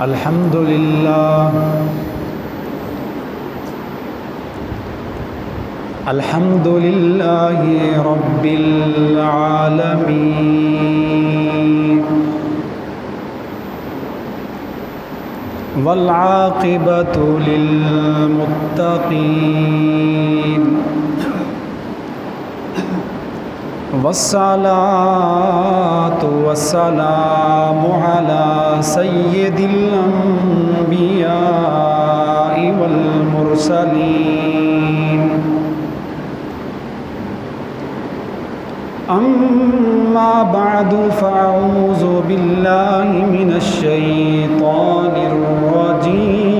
الحمد للہ الحمد للہ رب العالمین والعاقبۃ للمتقین والصلاة والسلام على سید الانبیاء والمرسلین اما بعد فاعوذ باللہ من الشیطان الرجیم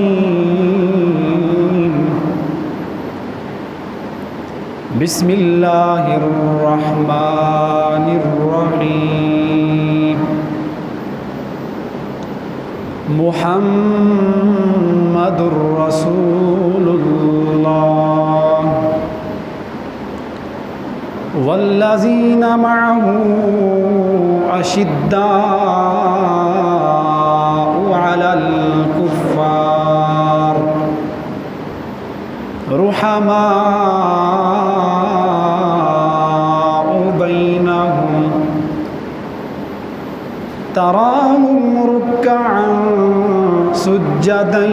بسم اللہ الرحمن الرحیم محمد رسول اللہ والذین معه اشداء علی الکفار رحماء بینہم تراہم رکعا سجدا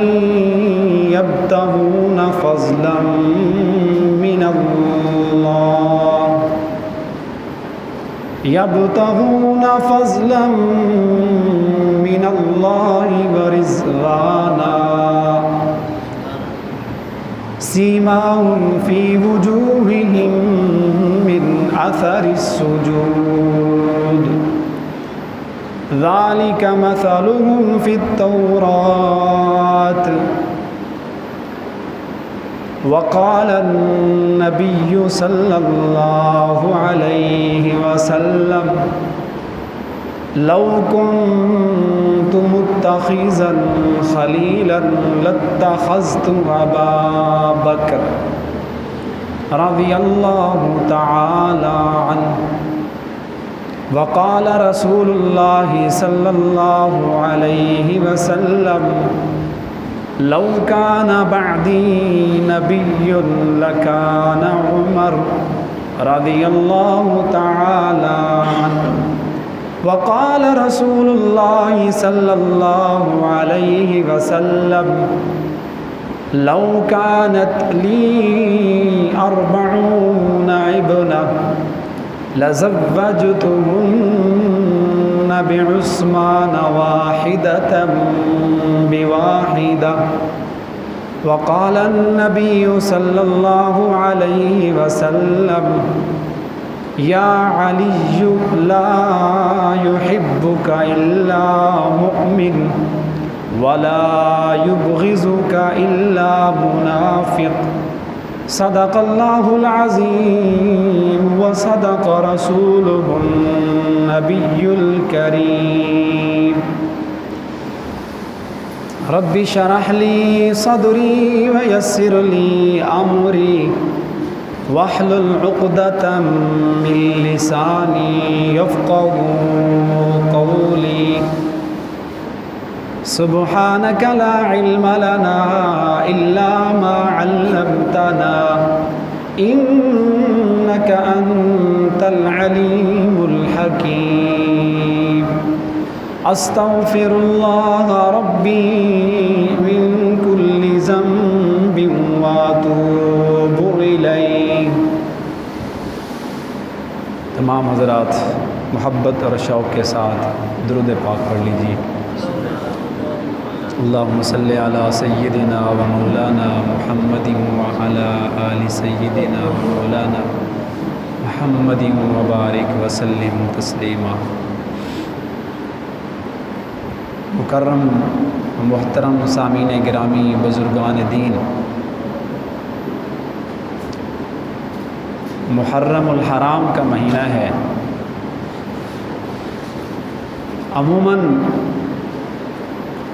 یبتغون فضلا من اللہ ورضوانا سیماہم فی وجوہہم من اثر السجود ذالک مثلہم فی التوراۃ وقال النبی صلی اللہ علیہ وسلم لو كنت متخذا خلیلا لاتخذت ابا بکر رضی اللہ تعالی عنہ وقال رسول اللہ صلی اللہ علیہ وسلم لو كان بعدی نبی لکان عمر رضی اللہ تعالی عنہ وقال رسول اللہ صلی اللہ علیہ وسلم لو كانت لی 40 ابنہ لزوجتهن بعثمان واحدة بواحدة وقال النبي صلى الله عليه وسلم يا علي لا يحبك إلا مؤمن ولا يبغضك إلا منافق صدق اللہ العظیم وصدق رسولہ النبی الکریم رب اشرح لی صدری ویسر لی امری واحلل عقدۃ من لسانی یفقهوا قولی سبحانك لا علم لنا إلا ما علمتنا إنك أنت العليم الحكيم أستغفر الله ربي من كل ذنب وأتوب إليه. تمام حضرات محبت اور شوق کے ساتھ درود پاک پڑھ لیجیے. اللہم صلی علی سیدنا و مولانا محمد وعلی آل سیدنا و مولانا محمد وبارک وسلم تسلیما. مکرم محترم سامعین گرامی بزرگان دین، محرم الحرام کا مہینہ ہے. عموماً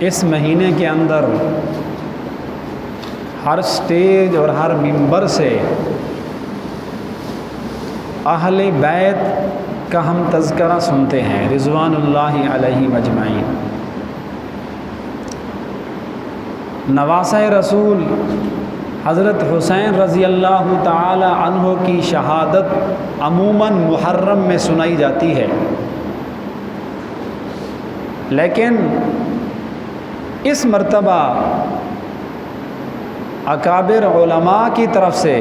اس مہینے کے اندر ہر سٹیج اور ہر ممبر سے اہل بیت کا ہم تذکرہ سنتے ہیں رضوان اللہ علیہم اجمعین. نواسہ رسول حضرت حسین رضی اللہ تعالی عنہ کی شہادت عموماً محرم میں سنائی جاتی ہے، لیکن اس مرتبہ اکابر علماء کی طرف سے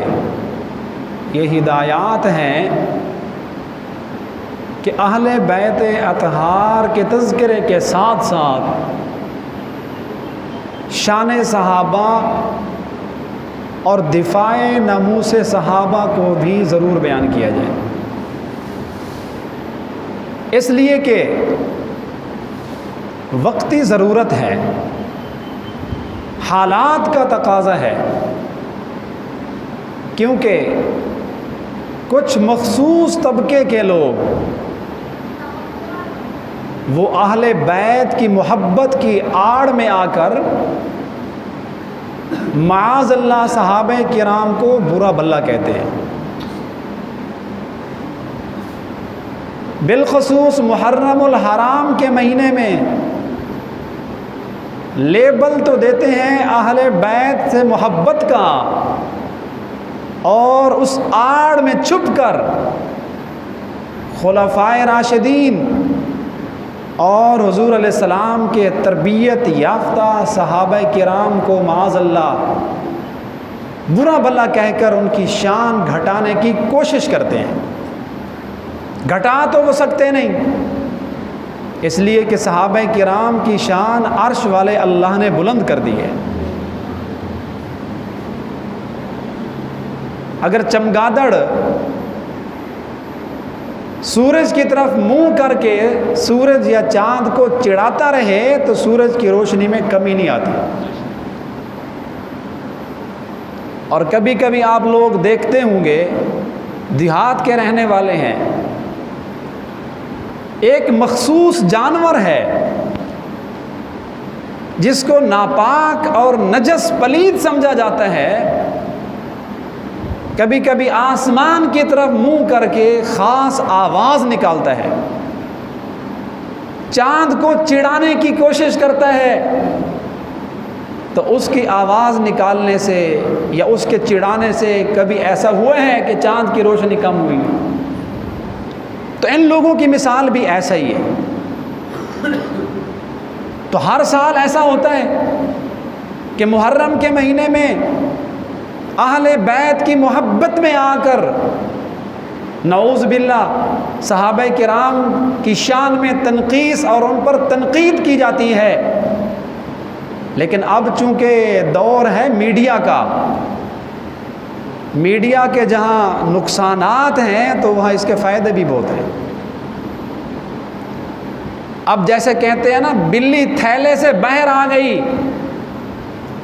یہ ہدایات ہیں کہ اہل بیت اطہار کے تذکرے کے ساتھ ساتھ شان صحابہ اور دفاع ناموس صحابہ کو بھی ضرور بیان کیا جائے، اس لیے کہ وقتی ضرورت ہے، حالات کا تقاضا ہے، کیونکہ کچھ مخصوص طبقے کے لوگ وہ اہل بیت کی محبت کی آڑ میں آ کر معاذ اللہ صحابہ کرام کو برا بھلا کہتے ہیں، بالخصوص محرم الحرام کے مہینے میں لیبل تو دیتے ہیں اہل بیت سے محبت کا، اور اس آڑ میں چھپ کر خلفائے راشدین اور حضور علیہ السلام کے تربیت یافتہ صحابہ کرام کو معاذ اللہ برا بھلا کہہ کر ان کی شان گھٹانے کی کوشش کرتے ہیں۔ گھٹا تو وہ سکتے نہیں، اس لیے کہ صحابہ کرام کی شان عرش والے اللہ نے بلند کر دی ہے۔ اگر چمگادڑ سورج کی طرف منہ کر کے سورج یا چاند کو چڑھاتا رہے تو سورج کی روشنی میں کمی نہیں آتی، اور کبھی کبھی آپ لوگ دیکھتے ہوں گے، دیہات کے رہنے والے ہیں، ایک مخصوص جانور ہے جس کو ناپاک اور نجس پلید سمجھا جاتا ہے، کبھی کبھی آسمان کی طرف منہ کر کے خاص آواز نکالتا ہے، چاند کو چڑھانے کی کوشش کرتا ہے، تو اس کی آواز نکالنے سے یا اس کے چڑھانے سے کبھی ایسا ہوا ہے کہ چاند کی روشنی کم ہوئی؟ تو ان لوگوں کی مثال بھی ایسا ہی ہے۔ تو ہر سال ایسا ہوتا ہے کہ محرم کے مہینے میں اہل بیت کی محبت میں آ کر نعوذ باللہ صحابہ کرام کی شان میں تنقیص اور ان پر تنقید کی جاتی ہے، لیکن اب چونکہ دور ہے میڈیا کا، میڈیا کے جہاں نقصانات ہیں تو وہاں اس کے فائدے بھی بہت ہیں۔ اب جیسے کہتے ہیں نا، بلی تھیلے سے باہر آ گئی،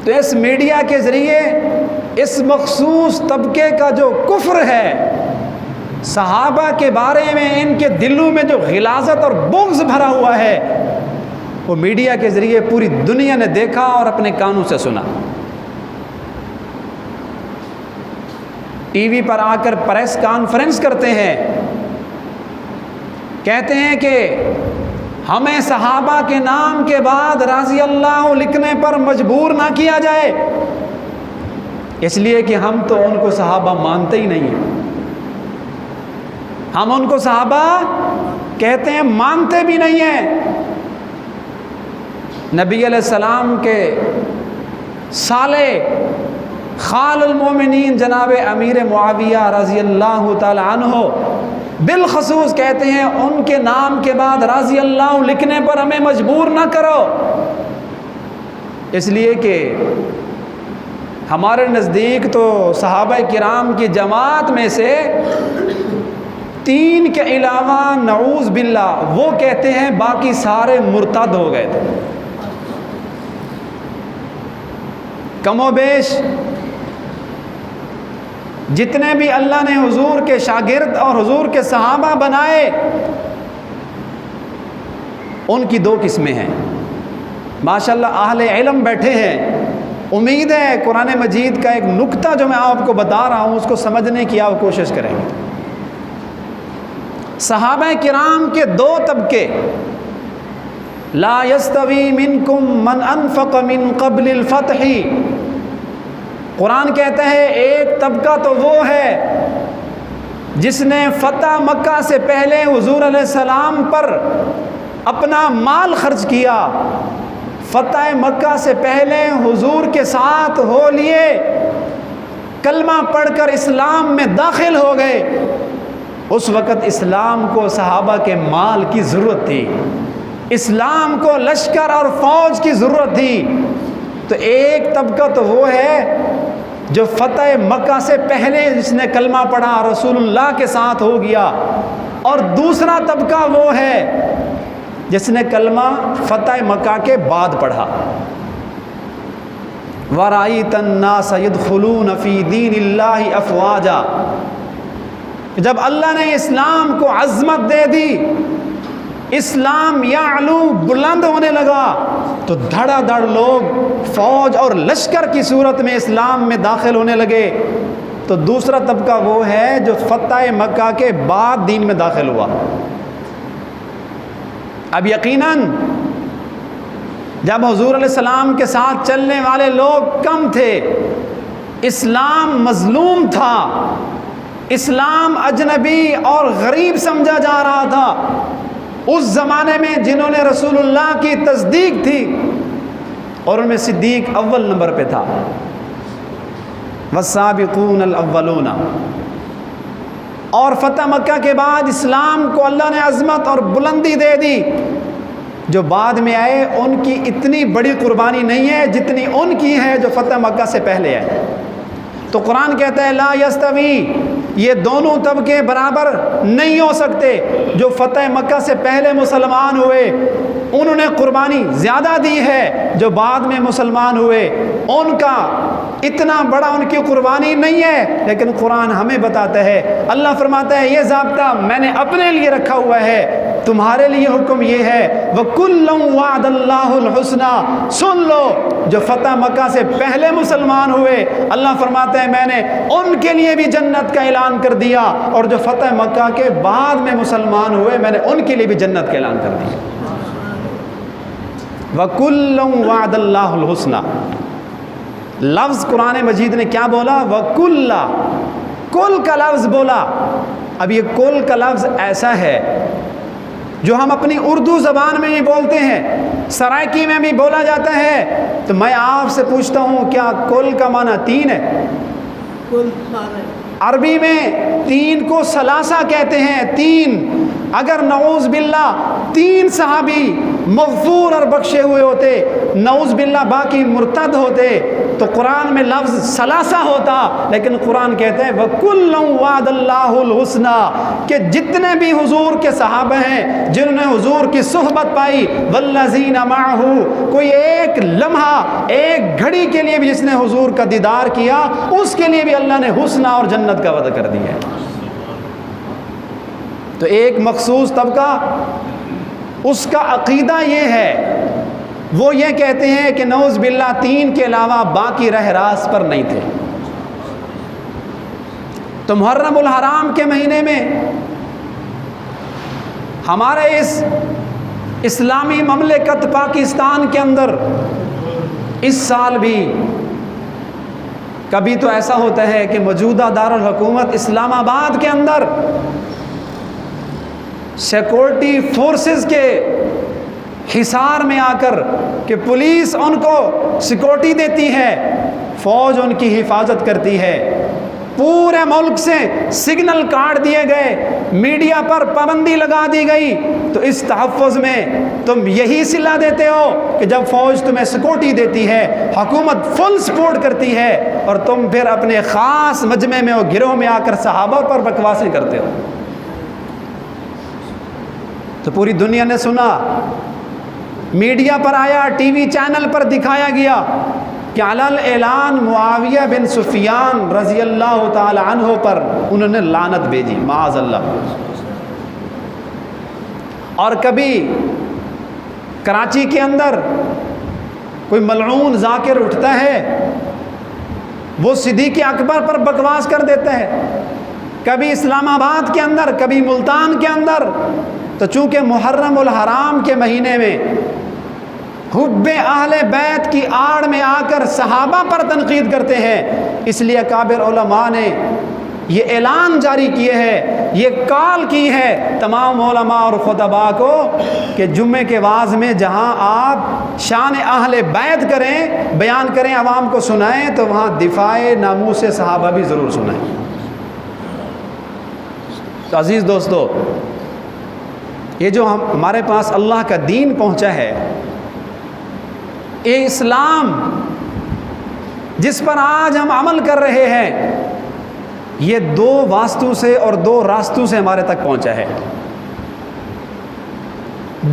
تو اس میڈیا کے ذریعے اس مخصوص طبقے کا جو کفر ہے، صحابہ کے بارے میں ان کے دلوں میں جو غلاظت اور بغض بھرا ہوا ہے، وہ میڈیا کے ذریعے پوری دنیا نے دیکھا اور اپنے کانوں سے سنا۔ ٹی وی پر آ کر پریس کانفرنس کرتے ہیں، کہتے ہیں کہ ہمیں صحابہ کے نام کے بعد رضی اللہ لکھنے پر مجبور نہ کیا جائے، اس لیے کہ ہم تو ان کو صحابہ مانتے ہی نہیں ہیں، ہم ان کو صحابہ کہتے ہیں مانتے بھی نہیں ہیں۔ نبی علیہ السلام کے سالے خال المومنین جناب امیر معاویہ رضی اللہ تعالی عنہ بالخصوص کہتے ہیں ان کے نام کے بعد رضی اللہ لکھنے پر ہمیں مجبور نہ کرو، اس لیے کہ ہمارے نزدیک تو صحابہ کرام کی جماعت میں سے 3 کے علاوہ نعوذ باللہ وہ کہتے ہیں باقی سارے مرتد ہو گئے تھے۔ کم و بیش جتنے بھی اللہ نے حضور کے شاگرد اور حضور کے صحابہ بنائے، ان کی 2 قسمیں ہیں۔ ماشاءاللہ اہل علم بیٹھے ہیں، امید ہے قرآن مجید کا ایک نکتہ جو میں آپ کو بتا رہا ہوں اس کو سمجھنے کی آپ کوشش کریں گے۔ صحابہ کرام کے 2 طبقے، لا یستوی منکم من انفق من قبل الفتح، قرآن کہتا ہے ایک طبقہ تو وہ ہے جس نے فتح مکہ سے پہلے حضور علیہ السلام پر اپنا مال خرچ کیا، فتح مکہ سے پہلے حضور کے ساتھ ہو لیے، کلمہ پڑھ کر اسلام میں داخل ہو گئے۔ اس وقت اسلام کو صحابہ کے مال کی ضرورت تھی، اسلام کو لشکر اور فوج کی ضرورت تھی۔ تو ایک طبقہ تو وہ ہے جو فتح مکہ سے پہلے جس نے کلمہ پڑھا رسول اللہ کے ساتھ ہو گیا، اور دوسرا طبقہ وہ ہے جس نے کلمہ فتح مکہ کے بعد پڑھا۔ وَرَأَيْتَ النَّاسَ يَدْخُلُونَ فِي دِينِ اللَّهِ أَفْوَاجًا، جب اللہ نے اسلام کو عظمت دے دی، اسلام یعلو بلند ہونے لگا، تو دھڑا دھڑ لوگ فوج اور لشکر کی صورت میں اسلام میں داخل ہونے لگے۔ تو دوسرا طبقہ وہ ہے جو فتح مکہ کے بعد دین میں داخل ہوا۔ اب یقیناً جب حضور علیہ السلام کے ساتھ چلنے والے لوگ کم تھے، اسلام مظلوم تھا، اسلام اجنبی اور غریب سمجھا جا رہا تھا، اس زمانے میں جنہوں نے رسول اللہ کی تصدیق تھی، اور ان میں صدیق اول نمبر پہ تھا، والسابقون الاولون۔ اور فتح مکہ کے بعد اسلام کو اللہ نے عظمت اور بلندی دے دی۔ جو بعد میں آئے ان کی اتنی بڑی قربانی نہیں ہے جتنی ان کی ہے جو فتح مکہ سے پہلے ہے۔ تو قرآن کہتا ہے لا یستوی، یہ دونوں طبقے برابر نہیں ہو سکتے۔ جو فتح مکہ سے پہلے مسلمان ہوئے انہوں نے قربانی زیادہ دی ہے، جو بعد میں مسلمان ہوئے ان کا اتنا بڑا ان کی قربانی نہیں ہے۔ لیکن قرآن ہمیں بتاتا ہے، اللہ فرماتا ہے یہ ضابطہ میں نے اپنے لیے رکھا ہوا ہے، تمہارے لیے حکم یہ ہے وَكُلًّا وَعَدَ اللَّهُ الْحُسْنَى، سن لو جو فتح مکہ سے پہلے مسلمان ہوئے، اللہ فرماتا ہے میں نے ان کے لیے بھی جنت کا اعلان کر دیا، اور جو فتح مکہ کے بعد میں مسلمان ہوئے میں نے ان کے لیے بھی جنت کا اعلان کر دیا۔ وَكُلًّا وَعَدَ اللَّهُ الْحُسْنَى، لفظ قرآن مجید نے کیا بولا؟ وَكُلًّا، کل کا لفظ بولا۔ اب یہ کل کا لفظ ایسا ہے جو ہم اپنی اردو زبان میں بھی بولتے ہیں، سرائکی میں بھی بولا جاتا ہے۔ تو میں آپ سے پوچھتا ہوں کیا کل کا معنی تین ہے؟ عربی میں تین کو ثلاثہ کہتے ہیں، تین۔ اگر نعوذ باللہ تین صحابی مغفور اور بخشے ہوئے ہوتے، نعوذ باللہ باقی مرتد ہوتے، تو قرآن میں لفظ ثلاثہ ہوتا، لیکن قرآن کہتے ہیں وَكُلًّا وَعَدَ اللَّهُ الْحُسْنَى، کہ جتنے بھی حضور کے صحابہ ہیں جنہوں نے حضور کی صحبت پائی، وَالَّذِينَ مَعَهُ، کوئی ایک لمحہ ایک گھڑی کے لیے بھی جس نے حضور کا دیدار کیا، اس کے لیے بھی اللہ نے حسنہ اور جنت کا وعدہ کر دیا ہے۔ تو ایک مخصوص طبقہ اس کا عقیدہ یہ ہے، وہ یہ کہتے ہیں کہ نعوذ باللہ تین کے علاوہ باقی رہ راست پر نہیں تھے۔ تو محرم الحرام کے مہینے میں ہمارے اس اسلامی مملکت پاکستان کے اندر اس سال بھی کبھی تو ایسا ہوتا ہے کہ موجودہ دارالحکومت اسلام آباد کے اندر سیکورٹی فورسز کے حصار میں آ کر کہ پولیس ان کو سیکورٹی دیتی ہے، فوج ان کی حفاظت کرتی ہے، پورے ملک سے سگنل کاٹ دیے گئے، میڈیا پر پابندی لگا دی گئی۔ تو اس تحفظ میں تم یہی صلہ دیتے ہو کہ جب فوج تمہیں سیکورٹی دیتی ہے، حکومت فل سپورٹ کرتی ہے، اور تم پھر اپنے خاص مجمع میں اور گروہ میں آ کر صحابہ پر بکواسیں کرتے ہو۔ تو پوری دنیا نے سنا، میڈیا پر آیا، ٹی وی چینل پر دکھایا گیا کہ علل اعلان معاویہ بن سفیان رضی اللہ تعالی عنہ پر انہوں نے لعنت بھیجی، معاذ اللہ۔ اور کبھی کراچی کے اندر کوئی ملعون ذاکر اٹھتا ہے، وہ صدیق اکبر پر بکواس کر دیتا ہے، کبھی اسلام آباد کے اندر، کبھی ملتان کے اندر تو چونکہ محرم الحرام کے مہینے میں حب اہل بیت کی آڑ میں آ کر صحابہ پر تنقید کرتے ہیں، اس لیے اکابر علماء نے یہ اعلان جاری کیے ہے، یہ کال کی ہے تمام علماء اور خطباء کو کہ جمعے کے واعظ میں جہاں آپ شان اہل بیت کریں، بیان کریں، عوام کو سنائیں، تو وہاں دفاع ناموس صحابہ بھی ضرور سنائیں۔ تو عزیز دوستو، یہ جو ہمارے پاس اللہ کا دین پہنچا ہے، یہ اسلام جس پر آج ہم عمل کر رہے ہیں، یہ دو واسطوں سے اور دو راستوں سے ہمارے تک پہنچا ہے۔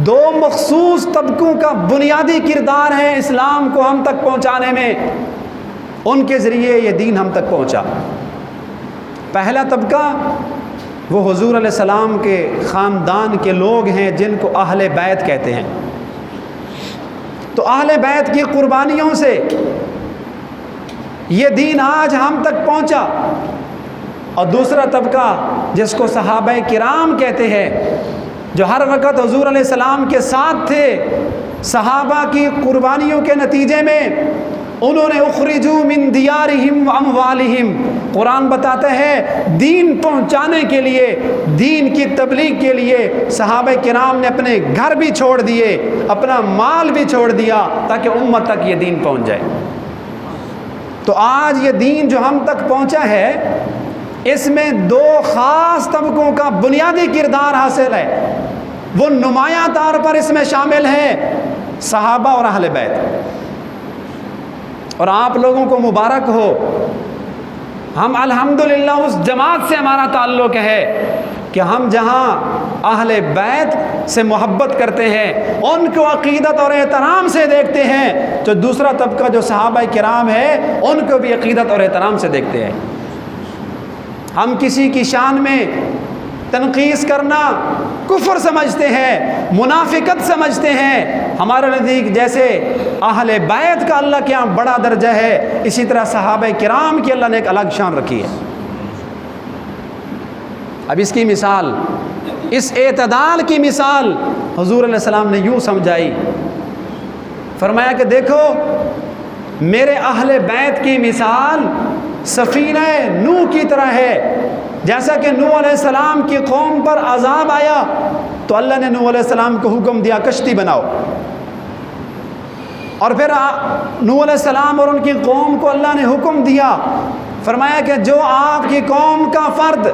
دو مخصوص طبقوں کا بنیادی کردار ہے اسلام کو ہم تک پہنچانے میں، ان کے ذریعے یہ دین ہم تک پہنچا۔ پہلا طبقہ وہ حضور علیہ السلام کے خاندان کے لوگ ہیں جن کو اہل بیت کہتے ہیں۔ تو اہل بیت کی قربانیوں سے یہ دین آج ہم تک پہنچا۔ اور دوسرا طبقہ جس کو صحابہ کرام کہتے ہیں، جو ہر وقت حضور علیہ السلام کے ساتھ تھے، صحابہ کی قربانیوں کے نتیجے میں انہوں نے اخرجوا من دیارہم واموالہم، قرآن بتاتا ہے دین پہنچانے کے لیے، دین کی تبلیغ کے لیے صحابہ کرام نے اپنے گھر بھی چھوڑ دیے، اپنا مال بھی چھوڑ دیا تاکہ امت تک یہ دین پہنچ جائے۔ تو آج یہ دین جو ہم تک پہنچا ہے، اس میں دو خاص طبقوں کا بنیادی کردار حاصل ہے، وہ نمایاں طور پر اس میں شامل ہیں صحابہ اور اہل بیت۔ اور آپ لوگوں کو مبارک ہو، ہم الحمدللہ اس جماعت سے ہمارا تعلق ہے کہ ہم جہاں اہل بیت سے محبت کرتے ہیں، ان کو عقیدت اور احترام سے دیکھتے ہیں، جو دوسرا طبقہ جو صحابہ کرام ہے ان کو بھی عقیدت اور احترام سے دیکھتے ہیں۔ ہم کسی کی شان میں تنقیص کرنا کفر سمجھتے ہیں، منافقت سمجھتے ہیں۔ ہمارے نزدیک جیسے اہل بیت کا اللہ کے ہاں بڑا درجہ ہے، اسی طرح صحابہ کرام کی اللہ نے ایک الگ شان رکھی ہے۔ اب اس کی مثال، اس اعتدال کی مثال حضور علیہ السلام نے یوں سمجھائی، فرمایا کہ دیکھو میرے اہل بیت کی مثال سفینہ نوح کی طرح ہے۔ جیسا کہ نوح علیہ السلام کی قوم پر عذاب آیا تو اللہ نے نوح علیہ السلام کو حکم دیا کشتی بناؤ، اور پھر نوح علیہ السلام اور ان کی قوم کو اللہ نے حکم دیا، فرمایا کہ جو آپ کی قوم کا فرد،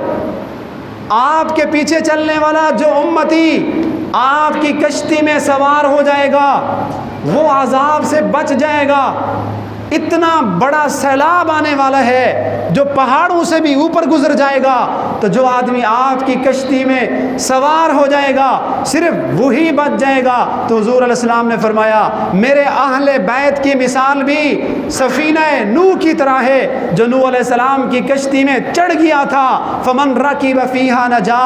آپ کے پیچھے چلنے والا جو امتی آپ کی کشتی میں سوار ہو جائے گا وہ عذاب سے بچ جائے گا۔ اتنا بڑا سیلاب آنے والا ہے جو پہاڑوں سے بھی اوپر گزر جائے گا، تو جو آدمی آپ کی کشتی میں سوار ہو جائے گا صرف وہی بچ جائے گا۔ تو حضور علیہ السلام نے فرمایا میرے اہل بیت کی مثال بھی سفینہ نوح کی طرح ہے، جو نوح علیہ السلام کی کشتی میں چڑھ گیا تھا، فمن رکب فیہا نجا،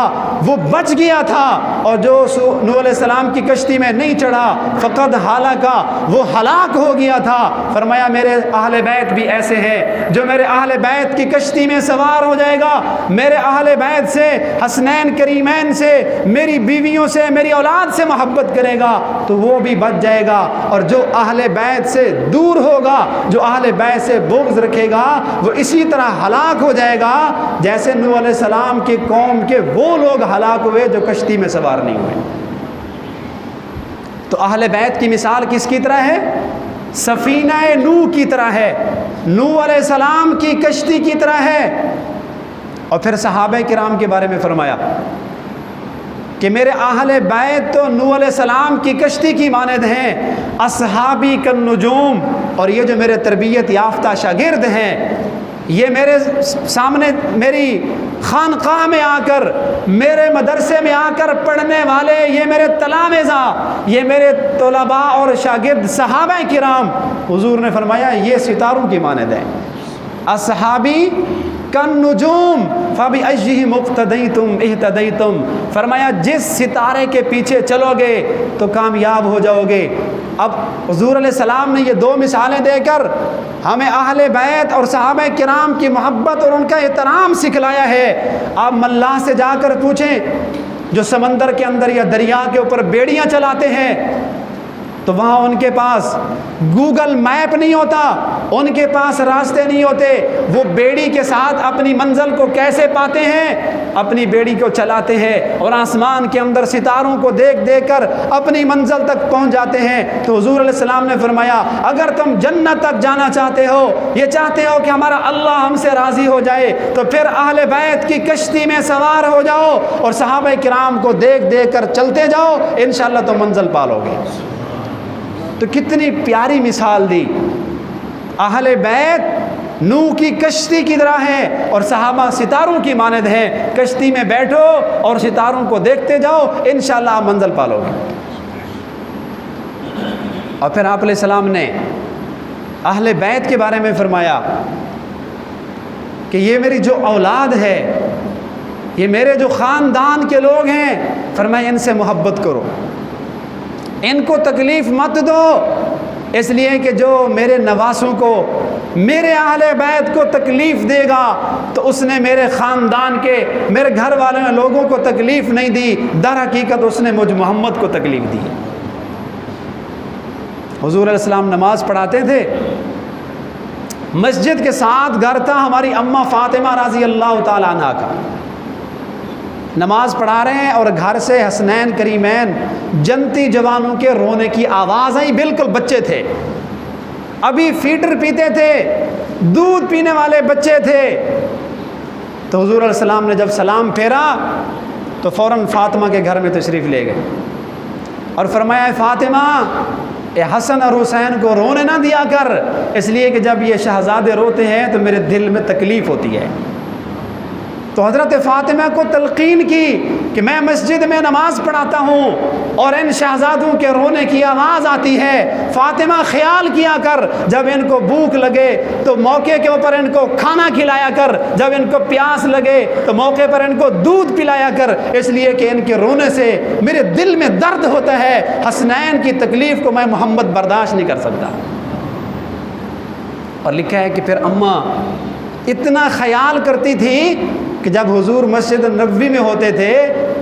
وہ بچ گیا تھا، اور جو نوح علیہ السلام کی کشتی میں نہیں چڑھا فقد ہلاکا، وہ ہلاک ہو گیا تھا۔ فرمایا میرے اہل بیت بھی ایسے ہیں، جو میرے اہل بیت کی کشتی میں سوار ہو جائے گا، میرے اہل بیت سے، حسنین کریمین سے، میری بیویوں سے، میری اولاد سے محبت کرے گا تو وہ بھی بچ جائے گا، اور جو اہل بیت سے دور ہوگا، جو اہل بیت سے بغض رکھے گا، وہ اسی طرح ہلاک ہو جائے گا جیسے نوح علیہ السلام کی قوم کے وہ لوگ ہلاک ہوئے جو کشتی میں سوار نہیں ہوئے۔ تو اہل بیت کی مثال کس کی طرح ہے؟ سفینہ نوح کی طرح ہے، نوح علیہ السلام کی کشتی کی طرح ہے۔ اور پھر صحابہ کرام کے بارے میں فرمایا کہ میرے اہل بیت تو نوح علیہ السلام کی کشتی کی مانند ہیں، اصحابی کالنجوم، اور یہ جو میرے تربیت یافتہ شاگرد ہیں، یہ میرے سامنے میری خانقاہ میں آ کر، میرے مدرسے میں آ کر پڑھنے والے، یہ میرے تلامذہ، یہ میرے طلباء اور شاگرد صحابہ کرام، حضور نے فرمایا یہ ستاروں کی مانند ہیں، اصحابی کالنجوم فبأیہم اقتدیتم اہتدیتم، فرمایا جس ستارے کے پیچھے چلو گے تو کامیاب ہو جاؤ گے۔ اب حضور علیہ السلام نے یہ دو مثالیں دے کر ہمیں اہل بیت اور صحابہ کرام کی محبت اور ان کا احترام سکھلایا ہے۔ آپ ملا سے جا کر پوچھیں جو سمندر کے اندر یا دریا کے اوپر بیڑیاں چلاتے ہیں، تو وہاں ان کے پاس گوگل میپ نہیں ہوتا، ان کے پاس راستے نہیں ہوتے، وہ بیڑی کے ساتھ اپنی منزل کو کیسے پاتے ہیں؟ اپنی بیڑی کو چلاتے ہیں اور آسمان کے اندر ستاروں کو دیکھ دیکھ کر اپنی منزل تک پہنچ جاتے ہیں۔ تو حضور علیہ السلام نے فرمایا اگر تم جنت تک جانا چاہتے ہو، یہ چاہتے ہو کہ ہمارا اللہ ہم سے راضی ہو جائے، تو پھر اہل بیت کی کشتی میں سوار ہو جاؤ اور صحابہ کرام کو دیکھ دیکھ کر چلتے جاؤ، انشاءاللہ تم منزل پالو گے۔ تو کتنی پیاری مثال دی، اہل بیت نوح کی کشتی کی طرح ہے اور صحابہ ستاروں کی مانند ہیں، کشتی میں بیٹھو اور ستاروں کو دیکھتے جاؤ، انشاءاللہ آپ منزل پالو گے۔ اور پھر آپ علیہ السلام نے اہل بیت کے بارے میں فرمایا کہ یہ میری جو اولاد ہے، یہ میرے جو خاندان کے لوگ ہیں، فرمایا ان سے محبت کرو، ان کو تکلیف مت دو، اس لیے کہ جو میرے نواسوں کو، میرے اہل بیت کو تکلیف دے گا تو اس نے میرے خاندان کے، میرے گھر والوں لوگوں کو تکلیف نہیں دی، در حقیقت اس نے مجھ محمد کو تکلیف دی۔ حضور علیہ السلام نماز پڑھاتے تھے، مسجد کے ساتھ گھر تھا ہماری اماں فاطمہ رضی اللہ تعالیٰ عنہا کا، نماز پڑھا رہے ہیں اور گھر سے حسنین کریمین جنتی جوانوں کے رونے کی آواز آئی، بالکل بچے تھے، ابھی فیڈر پیتے تھے، دودھ پینے والے بچے تھے۔ تو حضور علیہ السلام نے جب سلام پھیرا تو فوراً فاطمہ کے گھر میں تشریف لے گئے اور فرمایا فاطمہ، اے حسن اور حسین کو رونے نہ دیا کر، اس لیے کہ جب یہ شہزادے روتے ہیں تو میرے دل میں تکلیف ہوتی ہے۔ تو حضرت فاطمہ کو تلقین کی کہ میں مسجد میں نماز پڑھاتا ہوں اور ان شہزادوں کے رونے کی آواز آتی ہے، فاطمہ خیال کیا کر جب ان کو بھوک لگے تو موقع کے اوپر ان کو کھانا کھلایا کر، جب ان کو پیاس لگے تو موقع پر ان کو دودھ پلایا کر، اس لیے کہ ان کے رونے سے میرے دل میں درد ہوتا ہے، حسنین کی تکلیف کو میں محمد برداشت نہیں کر سکتا۔ اور لکھا ہے کہ پھر اماں اتنا خیال کرتی تھی کہ جب حضور مسجد نبوی میں ہوتے تھے